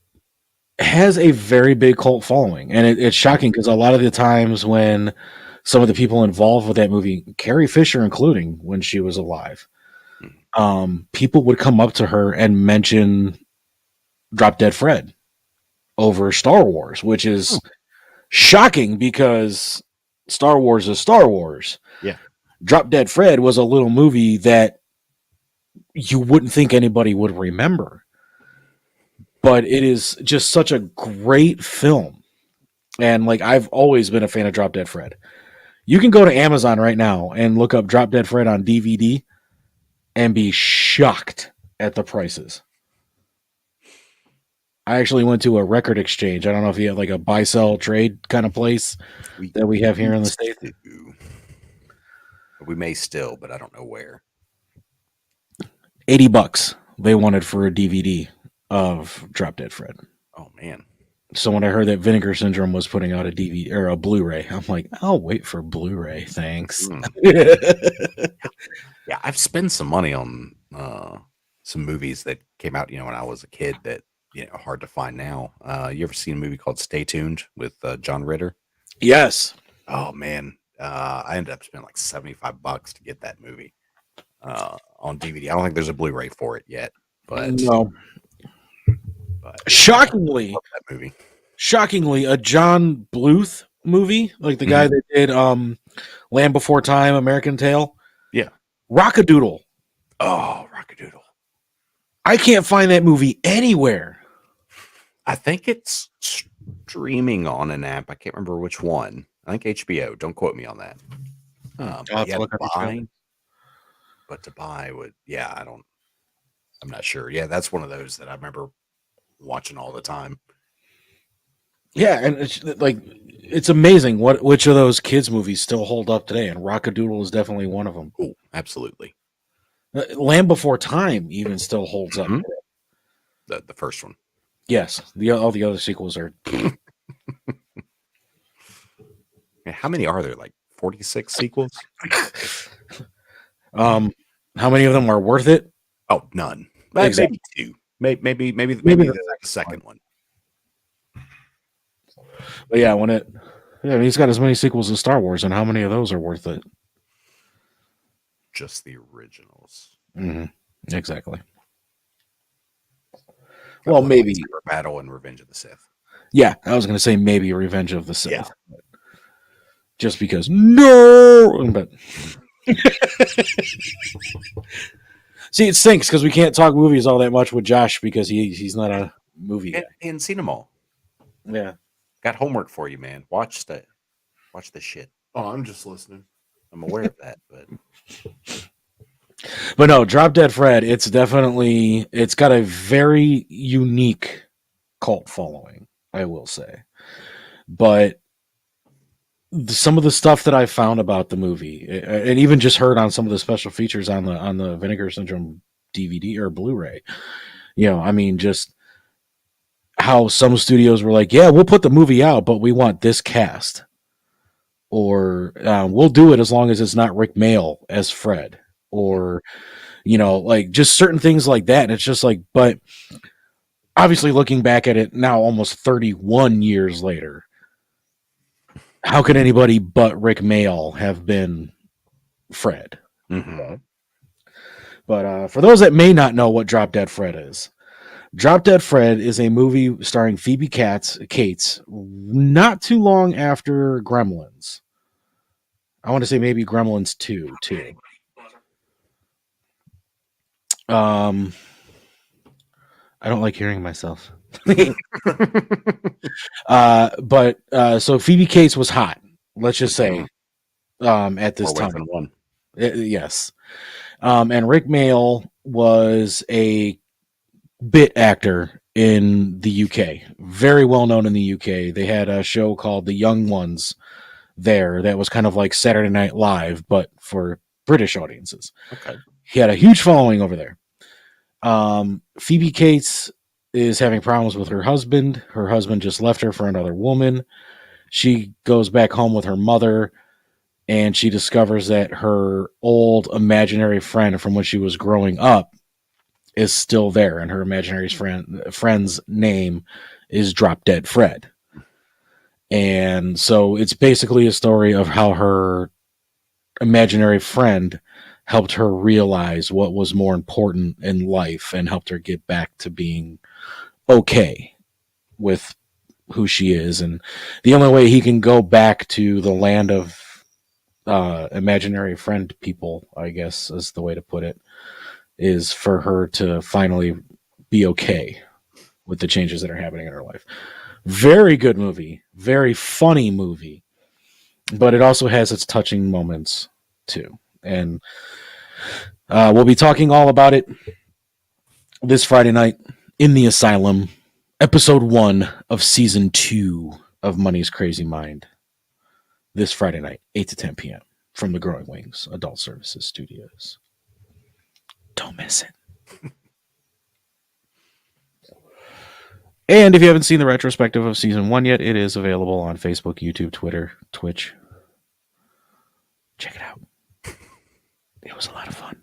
has a very big cult following, and it's shocking because a lot of the times when some of the people involved with that movie, Carrie Fisher including, when she was alive, people would come up to her and mention Drop Dead Fred over Star Wars, which is shocking because Star Wars is Star Wars. Yeah. Drop Dead Fred was a little movie that you wouldn't think anybody would remember. But it is just such a great film. And like I've always been a fan of Drop Dead Fred. You can go to Amazon right now and look up Drop Dead Fred on DVD and be shocked at the prices. I actually went to a record exchange. I don't know if you have like a buy sell trade kind of place that we have here in the States. We may still, but I don't know where. $80 they wanted for a DVD of Drop Dead Fred. Oh man. So when I heard that Vinegar Syndrome was putting out a DVD or a Blu-ray, I'm like, I'll wait for Blu-ray. Thanks. Yeah, I've spent some money on some movies that came out, when I was a kid that, hard to find now. You ever seen a movie called Stay Tuned with John Ritter? Yes. Oh man. I ended up spending like $75 to get that movie on DVD. I don't think there's a Blu-ray for it yet, but no. But shockingly, that movie. Shockingly, a John Bluth movie, like the guy that did Land Before Time, American Tail. Yeah. Rockadoodle. Oh, Rockadoodle. I can't find that movie anywhere. I think it's streaming on an app. I can't remember which one. I think HBO. Don't quote me on that. But to buy would, I'm not sure. Yeah, that's one of those that I remember watching all the time. Yeah, and it's amazing which of those kids movies still hold up today, and Rockadoodle is definitely one of them. Oh, absolutely. Land Before Time even still holds up. The first one. Yes, all the other sequels are. How many are there? Like 46 sequels? How many of them are worth it? Oh, none. Exactly. Maybe two. Maybe the second one. But yeah, he's got as many sequels as Star Wars, and how many of those are worth it? Just the originals. Mm-hmm. Exactly. Well, maybe Battle and Revenge of the Sith. Yeah, I was going to say maybe Revenge of the Sith. Yeah. Just because but see, it stinks because we can't talk movies all that much with Josh because he's not a movie guy. He hadn't seen them all. Yeah. Got homework for you, man. Watch the shit. Oh, I'm just listening. I'm aware of that, but no, Drop Dead Fred, it's got a very unique cult following, I will say. But some of the stuff that I found about the movie, and even just heard on some of the special features on the Vinegar Syndrome DVD or Blu-ray, just how some studios were like, yeah, we'll put the movie out, but we want this cast. Or we'll do it as long as it's not Rick Mayall as Fred. Or, just certain things like that. And it's just like, but obviously looking back at it now, almost 31 years later, how could anybody but Rick Mayall have been Fred? Mm-hmm. But for those that may not know what Drop Dead Fred is, Drop Dead Fred is a movie starring Phoebe Cates not too long after Gremlins. I want to say maybe Gremlins 2 too. I don't like hearing myself. But so Phoebe Cates was hot, let's just say, at this time. One. Yes. And Rick Mayall was a bit actor in the UK, very well known in the UK. They had a show called The Young Ones there that was kind of like Saturday Night Live, but for British audiences. Okay. He had a huge following over there. Phoebe Cates is having problems with her husband. Her husband just left her for another woman. She goes back home with her mother, and she discovers that her old imaginary friend from when she was growing up is still there, and her imaginary friend's name is Drop Dead Fred. And so it's basically a story of how her imaginary friend helped her realize what was more important in life and helped her get back to being okay with who she is. And the only way he can go back to the land of imaginary friend people, I guess is the way to put it, is for her to finally be okay with the changes that are happening in her life. Very good movie, very funny movie, but it also has its touching moments too. And we'll be talking all about it this Friday night in the Asylum, episode 1 of season 2 of Money's Crazy Mind. This Friday night, 8 to 10 p.m. from the Growing Wings Adult Services Studios. Don't miss it. And if you haven't seen the retrospective of season 1 yet, it is available on Facebook, YouTube, Twitter, Twitch. Check it out. It was a lot of fun.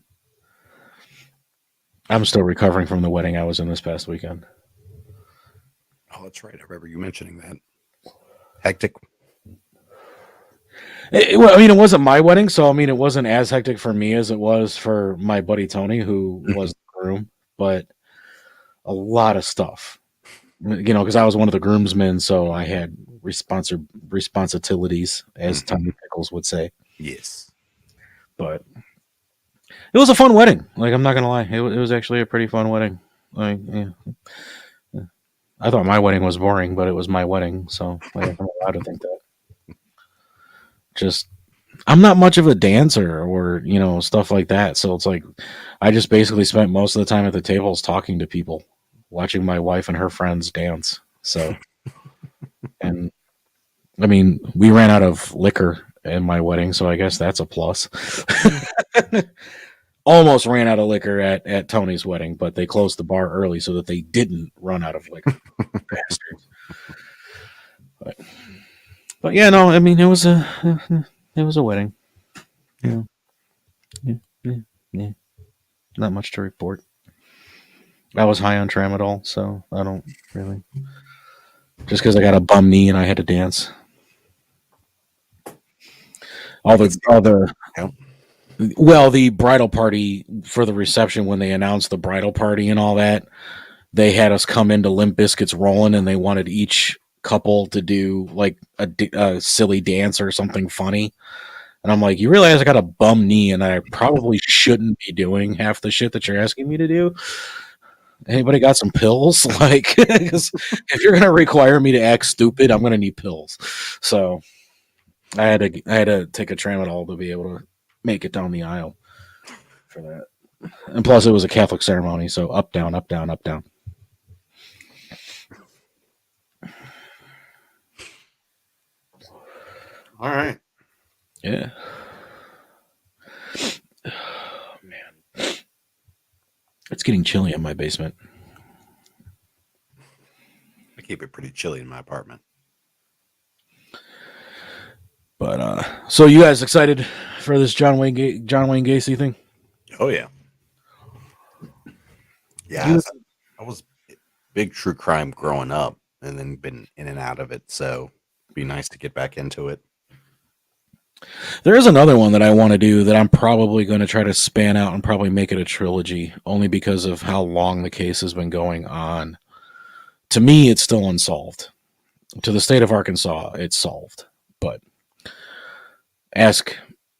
I'm still recovering from the wedding I was in this past weekend. Oh, that's right. I remember you mentioning that. Hectic. It wasn't my wedding, so it wasn't as hectic for me as it was for my buddy Tony, who was the groom. But a lot of stuff, because I was one of the groomsmen, so I had responsibilities, as Tommy Pickles would say. Yes, but it was a fun wedding. Like, I'm not gonna lie, it was actually a pretty fun wedding. Like, yeah. I thought my wedding was boring, but it was my wedding, so I'm allowed to think that. Just, I'm not much of a dancer or, stuff like that. So it's like, I just basically spent most of the time at the tables talking to people, watching my wife and her friends dance. So, and we ran out of liquor in my wedding, so I guess that's a plus. Almost ran out of liquor at Tony's wedding, but they closed the bar early so that they didn't run out of liquor. Bastards. But yeah, no, it was a wedding. Yeah. Not much to report. I was high on tramadol, so I don't really. Just because I got a bum knee and I had to dance. The bridal party for the reception, when they announced the bridal party and all that, they had us come into Limp Bizkit's Rollin', and they wanted each couple to do like a silly dance or something funny. And I'm like, you realize I got a bum knee and I probably shouldn't be doing half the shit that you're asking me to do? Anybody got some pills? Like, if you're gonna require me to act stupid, I'm gonna need pills. So I had to take a tramadol to be able to make it down the aisle for that. And plus, it was a Catholic ceremony, so up, down, up, down, up, down. All right. Yeah. Oh, man. It's getting chilly in my basement. I keep it pretty chilly in my apartment. But so you guys excited for this John Wayne Gacy thing? Oh yeah. Yeah, I was big true crime growing up, and then been in and out of it. So it'd be nice to get back into it. There is another one that I want to do that I'm probably going to try to span out and probably make it a trilogy, only because of how long the case has been going on. To me, it's still unsolved. To the state of Arkansas, it's solved. But ask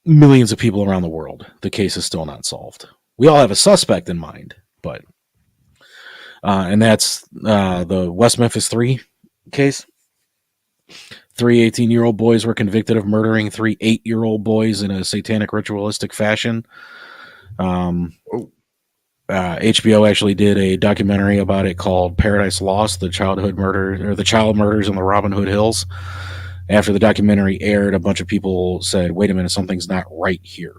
millions of people around the world, the case is still not solved. We all have a suspect in mind, but and that's the West Memphis 3 case. 3 18-year-old boys were convicted of murdering 3 8-year-old boys in a satanic ritualistic fashion. HBO actually did a documentary about it called Paradise Lost, the childhood murder or the child murders in the Robin Hood Hills. After the documentary aired, a bunch of people said, wait a minute, something's not right here.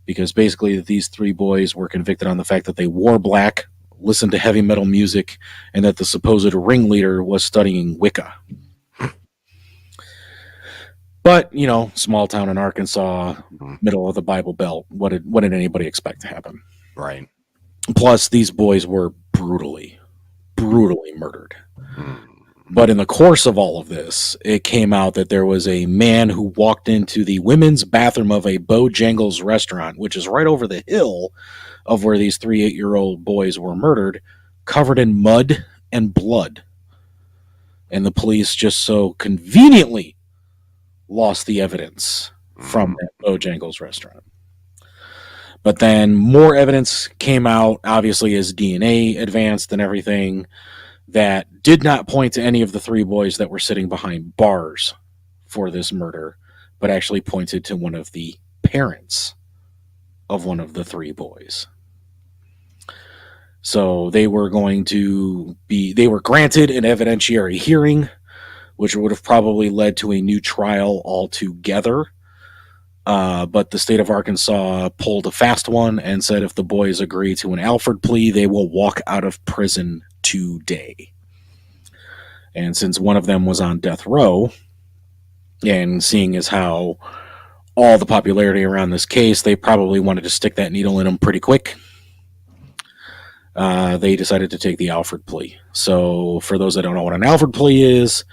Because basically these three boys were convicted on the fact that they wore black, listened to heavy metal music, and that the supposed ringleader was studying Wicca. But, you know, small town in Arkansas, middle of the Bible Belt, what did anybody expect to happen? Right. Plus, these boys were brutally murdered. But in the course of all of this, it came out that there was a man who walked into the women's bathroom of a Bojangles restaurant, which is right over the hill of where these 3 8-year-old boys were murdered, covered in mud and blood. And the police just so conveniently lost the evidence from that Bojangles restaurant. But then more evidence came out, obviously, as DNA advanced and everything, that did not point to any of the three boys that were sitting behind bars for this murder, but actually pointed to one of the parents of one of the three boys. So they were granted an evidentiary hearing, which would have probably led to a new trial altogether. But the state of Arkansas pulled a fast one and said if the boys agree to an Alfred plea, they will walk out of prison today. And since one of them was on death row, and seeing as how all the popularity around this case, they probably wanted to stick that needle in him pretty quick. They decided to take the Alfred plea. So for those that don't know what an Alfred plea is,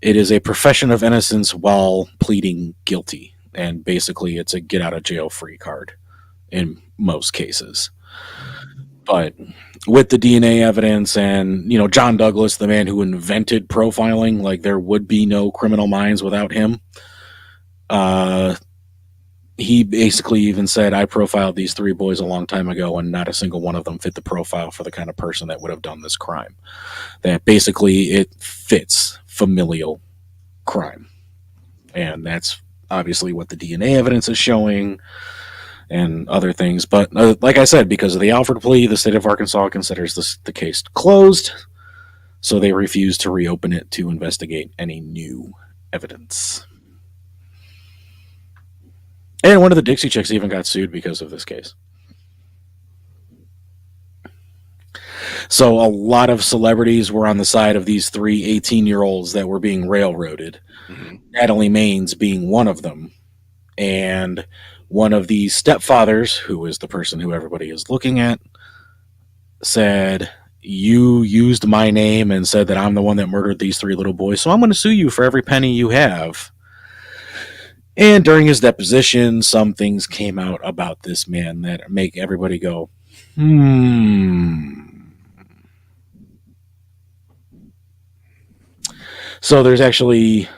it is a profession of innocence while pleading guilty. And basically it's a get out of jail free card in most cases. But with the DNA evidence and, you know, John Douglas, the man who invented profiling, like there would be no criminal minds without him. He basically even said, I profiled these three boys a long time ago and not a single one of them fit the profile for the kind of person that would have done this crime. That basically it fits familial crime. And that's obviously what the DNA evidence is showing and other things. But like I said, because of the Alfred plea, the state of Arkansas considers the case closed. So they refuse to reopen it to investigate any new evidence. And one of the Dixie Chicks even got sued because of this case. So a lot of celebrities were on the side of these three 18-year-olds that were being railroaded. Mm-hmm. Natalie Maines being one of them. And one of the stepfathers, who is the person who everybody is looking at, said, you used my name and said that I'm the one that murdered these three little boys, so I'm going to sue you for every penny you have. And during his deposition, some things came out about this man that make everybody go, So there's actually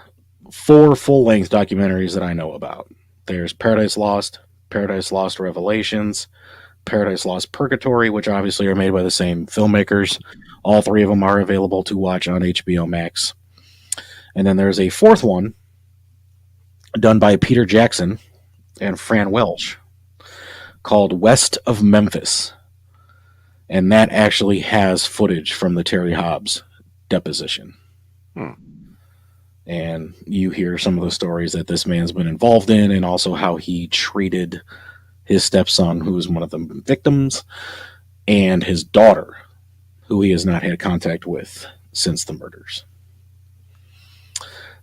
4 full-length documentaries that I know about. There's Paradise Lost Revelations, Paradise Lost Purgatory, which obviously are made by the same filmmakers. All 3 of them are available to watch on HBO Max. And then there's a 4th one done by Peter Jackson and Fran Welch called West of Memphis. And that actually has footage from the Terry Hobbs deposition. And you hear some of the stories that this man's been involved in and also how he treated his stepson, who was one of the victims, and his daughter, who he has not had contact with since the murders.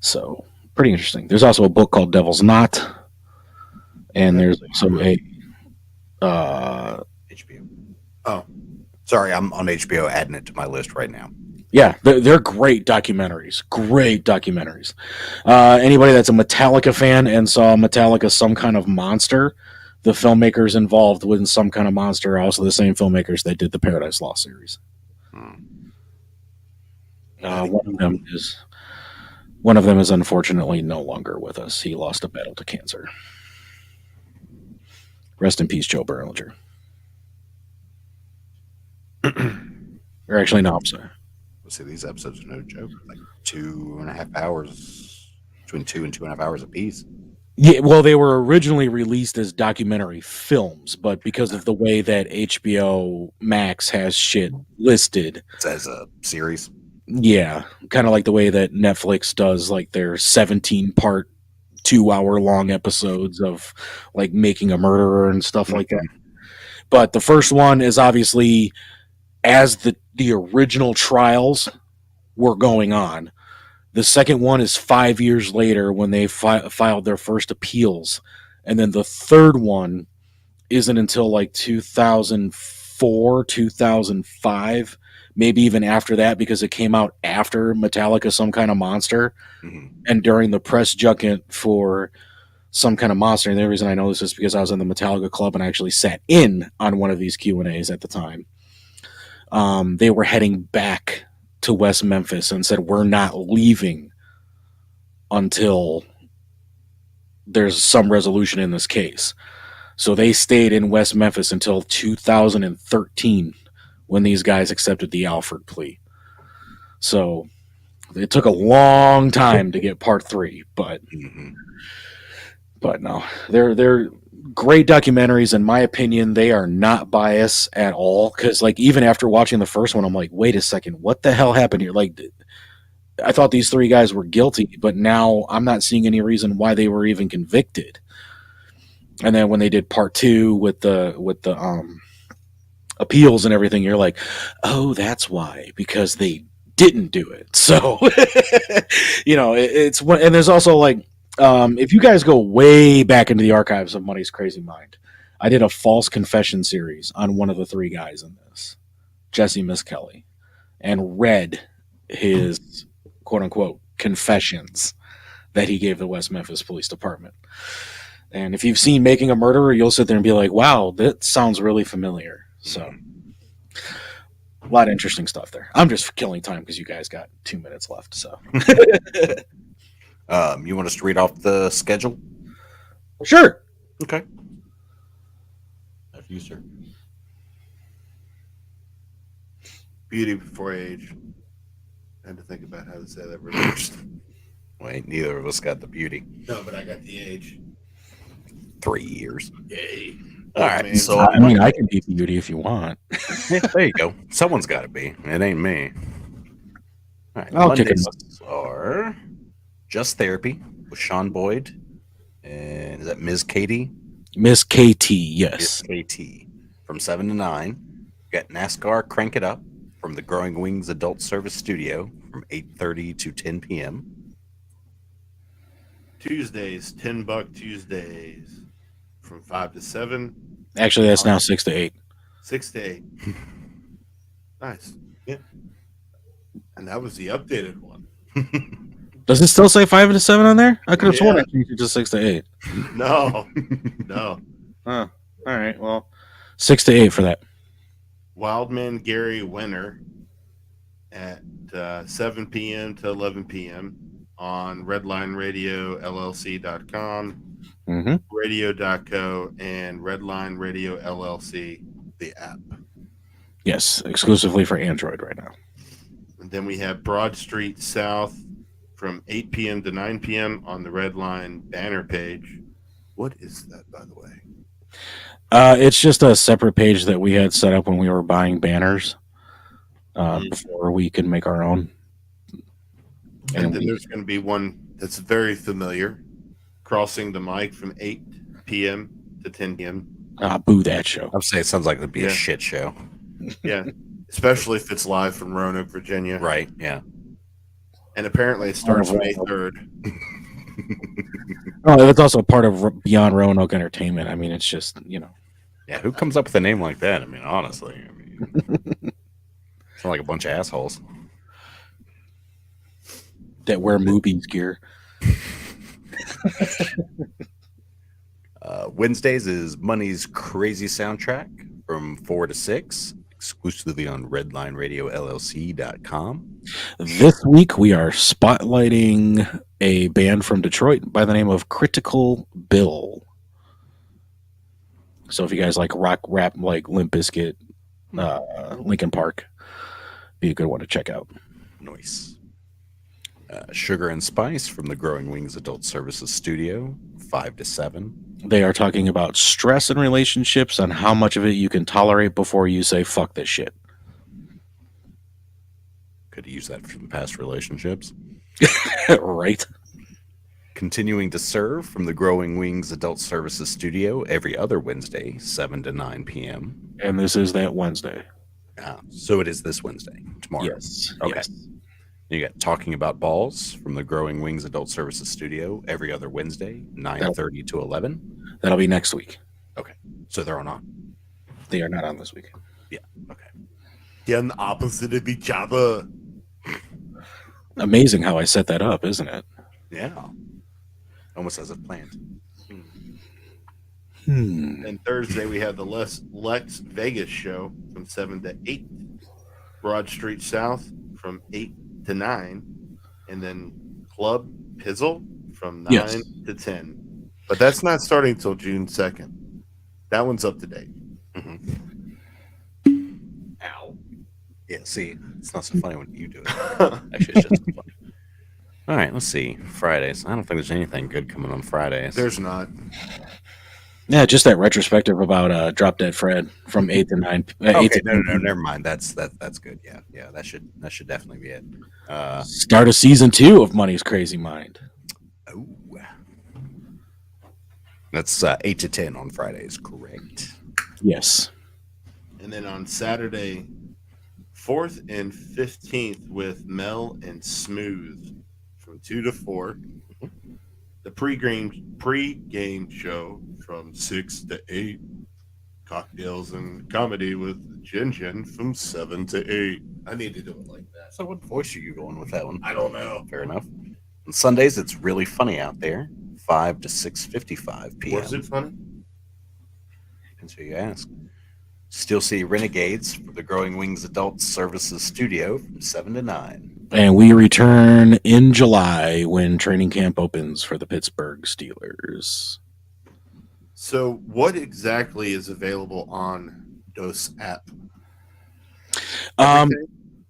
So, pretty interesting. There's also a book called Devil's Knot, and there's also a HBO. Oh, sorry, I'm on HBO adding it to my list right now. Yeah, they're great documentaries. Great documentaries. Anybody that's a Metallica fan and saw Metallica Some Kind of Monster, the filmmakers involved with Some Kind of Monster are also the same filmmakers that did the Paradise Lost series. One of them is unfortunately no longer with us. He lost a battle to cancer. Rest in peace, Joe Berlinger. Or actually, no, I'm sorry. See, these episodes are no joke. Like 2.5 hours, between 2 and 2.5 hours a piece. Yeah, well, they were originally released as documentary films, but because of the way that HBO Max has shit listed, It's as a series. yeah, kind of like the way that Netflix does like their 17-part 2-hour long episodes of like Making a Murderer and stuff like that. But the first one is obviously as the original trials were going on. The second one is 5 years later when they filed their first appeals. And then the third one isn't until like 2004, 2005, maybe even after that, because it came out after Metallica, Some Kind of Monster. And during the press junket for Some Kind of Monster, and the reason I know this is because I was in the Metallica club and I actually sat in on one of these Q&As at the time. They were heading back to West Memphis and said, we're not leaving until there's some resolution in this case. So they stayed in West Memphis until 2013 when these guys accepted the Alfred plea. So it took a long time to get part 3, but no, they're great documentaries. In my opinion, they are not biased at all. Because like even after watching the first one, I'm like, wait a second, what the hell happened here? Like, I thought these 3 guys were guilty, but now I'm not seeing any reason why they were even convicted. And then when they did part 2 with the appeals and everything, you're like, oh, that's why, because they didn't do it. So, it's one. And there's also like, if you guys go way back into the archives of Money's Crazy Mind, I did a false confession series on one of the 3 guys in this, Jesse Miskelly, and read his quote unquote confessions that he gave the West Memphis Police Department. And if you've seen Making a Murderer, you'll sit there and be like, wow, that sounds really familiar. So a lot of interesting stuff there. I'm just killing time because you guys got 2 minutes left. So you want us to read off the schedule? Sure. Okay. After you, sir. Beauty before age. I had to think about how to say that reversed. Wait, neither of us got the beauty. No, but I got the age. 3 years. Yay. All right. Man, So I mean, I can be Beauty if you want. yeah, there you go. Someone's got to be. It ain't me. All right. I'll kick it Mondays are Just Therapy with Sean Boyd. And is that Ms. Katie? Miss KT, yes. Ms. KT. From 7 to 9. Got NASCAR Crank It Up from the Growing Wings Adult Service Studio from 8:30 to 10 p.m. Tuesdays, $10 Tuesdays from 5 to 7. Actually, that's now 6 to 8. 6 to 8. Nice. Yeah. And that was the updated one. Does it still say 5 to 7 on there? I could have sworn Yeah. I changed it to 6 to 8. No. No. Huh. All right. Well, 6 to 8 for that. Wildman Gary Winter at 7 p.m. to 11 p.m. on redlineradio.llc.com, Mm-hmm. radio.co, and Redline Radio LLC, the app. Yes, exclusively for Android right now. And then we have Broad Street South from 8 p.m. to 9 p.m. on the Redline banner page. What is that, by the way? It's just a separate page that we had set up when we were buying banners before we could make our own. And then there's going to be one that's very familiar, Crossing the Mic from 8 p.m. to 10 p.m. Boo that show. I'd say it sounds like it'd be Yeah. a shit show. Yeah, especially if it's live from Roanoke, Virginia. Right, yeah. And apparently it starts May 3rd. Oh, it's also part of Beyond Roanoke Entertainment. I mean, it's just, Yeah, who comes up with a name like that? I mean, honestly. Sound like a bunch of assholes. that wear movies gear. Wednesdays is Money's Crazy Soundtrack from 4 to 6, exclusively on redlineradio.llc.com. This week we are spotlighting a band from Detroit by the name of Critical Bill. So if you guys like rock rap like Limp Bizkit, Linkin Park, be a good one to check out. Nice. Sugar and Spice from the Growing Wings Adult Services Studio, 5 to 7. They are talking about stress in relationships and how much of it you can tolerate before you say, fuck this shit. Could use that from past relationships. Right? Continuing to Serve from the Growing Wings Adult Services Studio every other Wednesday, 7 to 9 p.m. And this is that Wednesday. So it is this Wednesday, tomorrow. Yes. Okay. Yes. You got Talking About Balls from the Growing Wings Adult Services Studio every other Wednesday, 9:30 to 11. That'll be next week. Okay. So they're on. They are not on this week. Yeah. Okay. They're on the opposite of each other. Amazing how I set that up, isn't it? Yeah. Almost as a planned. And Thursday we have the Lex Vegas show from 7 to 8. Broad Street South from 8 to 9. And then Club Pizzle from 9 to 10. But that's not starting until June 2nd. That one's up to date. Ow. Yeah, see, it's not so funny when you do it. Actually, it's just funny. All right, let's see. Fridays. I don't think there's anything good coming on Fridays. There's not. Yeah, just that retrospective about Drop Dead Fred from 8 to 9. Okay, no, never mind. That's good. Yeah, that should definitely be it. Start of season 2 of Money's Crazy Mind. Oh, that's 8 to 10 on Fridays, correct? Yes. And then on Saturday, 4th and 15th with Mel and Smooth from 2 to 4. The pre-game show from 6 to 8. Cocktails and comedy with Jin from 7 to 8. I need to do it like that. So what voice are you going with that one? I don't know. Fair enough. On Sundays, it's really funny out there. 5 to 6:55 p.m. Was it funny? Depends who you ask. Still see Renegades for the Growing Wings Adult Services Studio from 7 to 9. And we return in July when training camp opens for the Pittsburgh Steelers. So what exactly is available on DOS app?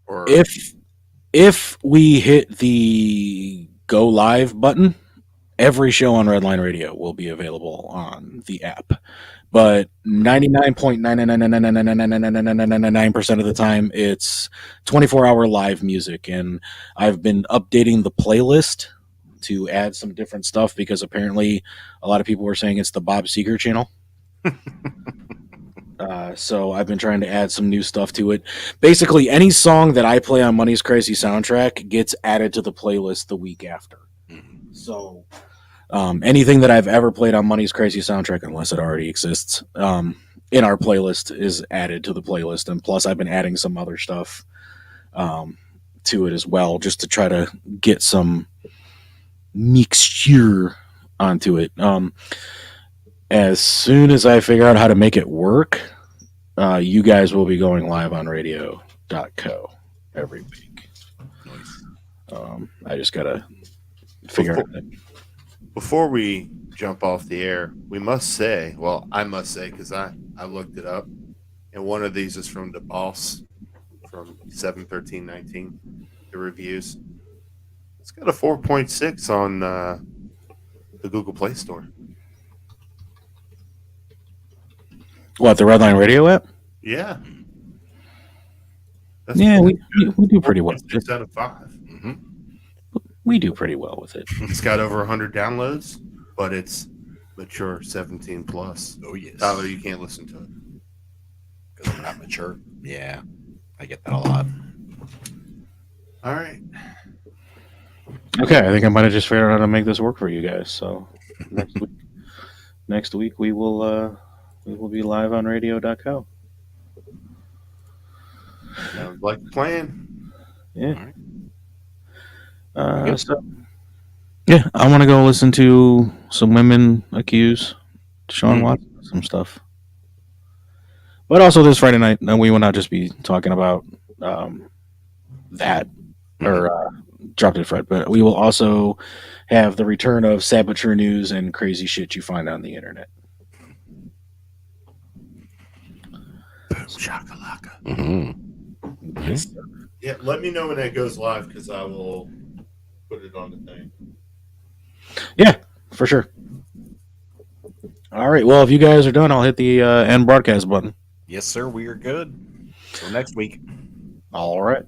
Or If we hit the go live button, every show on Redline Radio will be available on the app. But 99.999999999% of the time, it's 24-hour live music. And I've been updating the playlist to add some different stuff because apparently a lot of people were saying it's the Bob Seger channel. So I've been trying to add some new stuff to it. Basically, any song that I play on Money's Crazy Soundtrack gets added to the playlist the week after. So anything that I've ever played on Money's Crazy Soundtrack, unless it already exists, in our playlist is added to the playlist. And plus, I've been adding some other stuff to it as well, just to try to get some mixture onto it. As soon as I figure out how to make it work, you guys will be going live on radio.co every week. Nice. I just got to figure out that. Before we jump off the air, we must say, well, I must say, because I looked it up, and one of these is from the Boss from 7/13/19, the reviews. It's got a 4.6 on the Google Play Store. What, the Redline Radio app? Yeah. Yeah, we do pretty well. 6 out of 5. Mm-hmm. We do pretty well with it. It's got over 100 downloads, but it's mature 17 plus. Oh, yes. Tyler, you can't listen to it. Because I'm not mature. Yeah, I get that a lot. All right. Okay, I think I might have just figured out how to make this work for you guys. So next week we will be live on radio.co. Sounds like a plan. Yeah. All right. So, yeah, I want to go listen to some women accuse Deshaun Watson of some stuff. But also this Friday night, we will not just be talking about that or Drop Dead Fred, but we will also have the return of Saboteur news and crazy shit you find on the internet. Boom shakalaka. Mm-hmm. Yes. Yeah, let me know when that goes live because I will put it on the thing. Yeah, for sure. All right. Well, if you guys are done, I'll hit the end broadcast button. Yes, sir. We are good. Till next week. All right.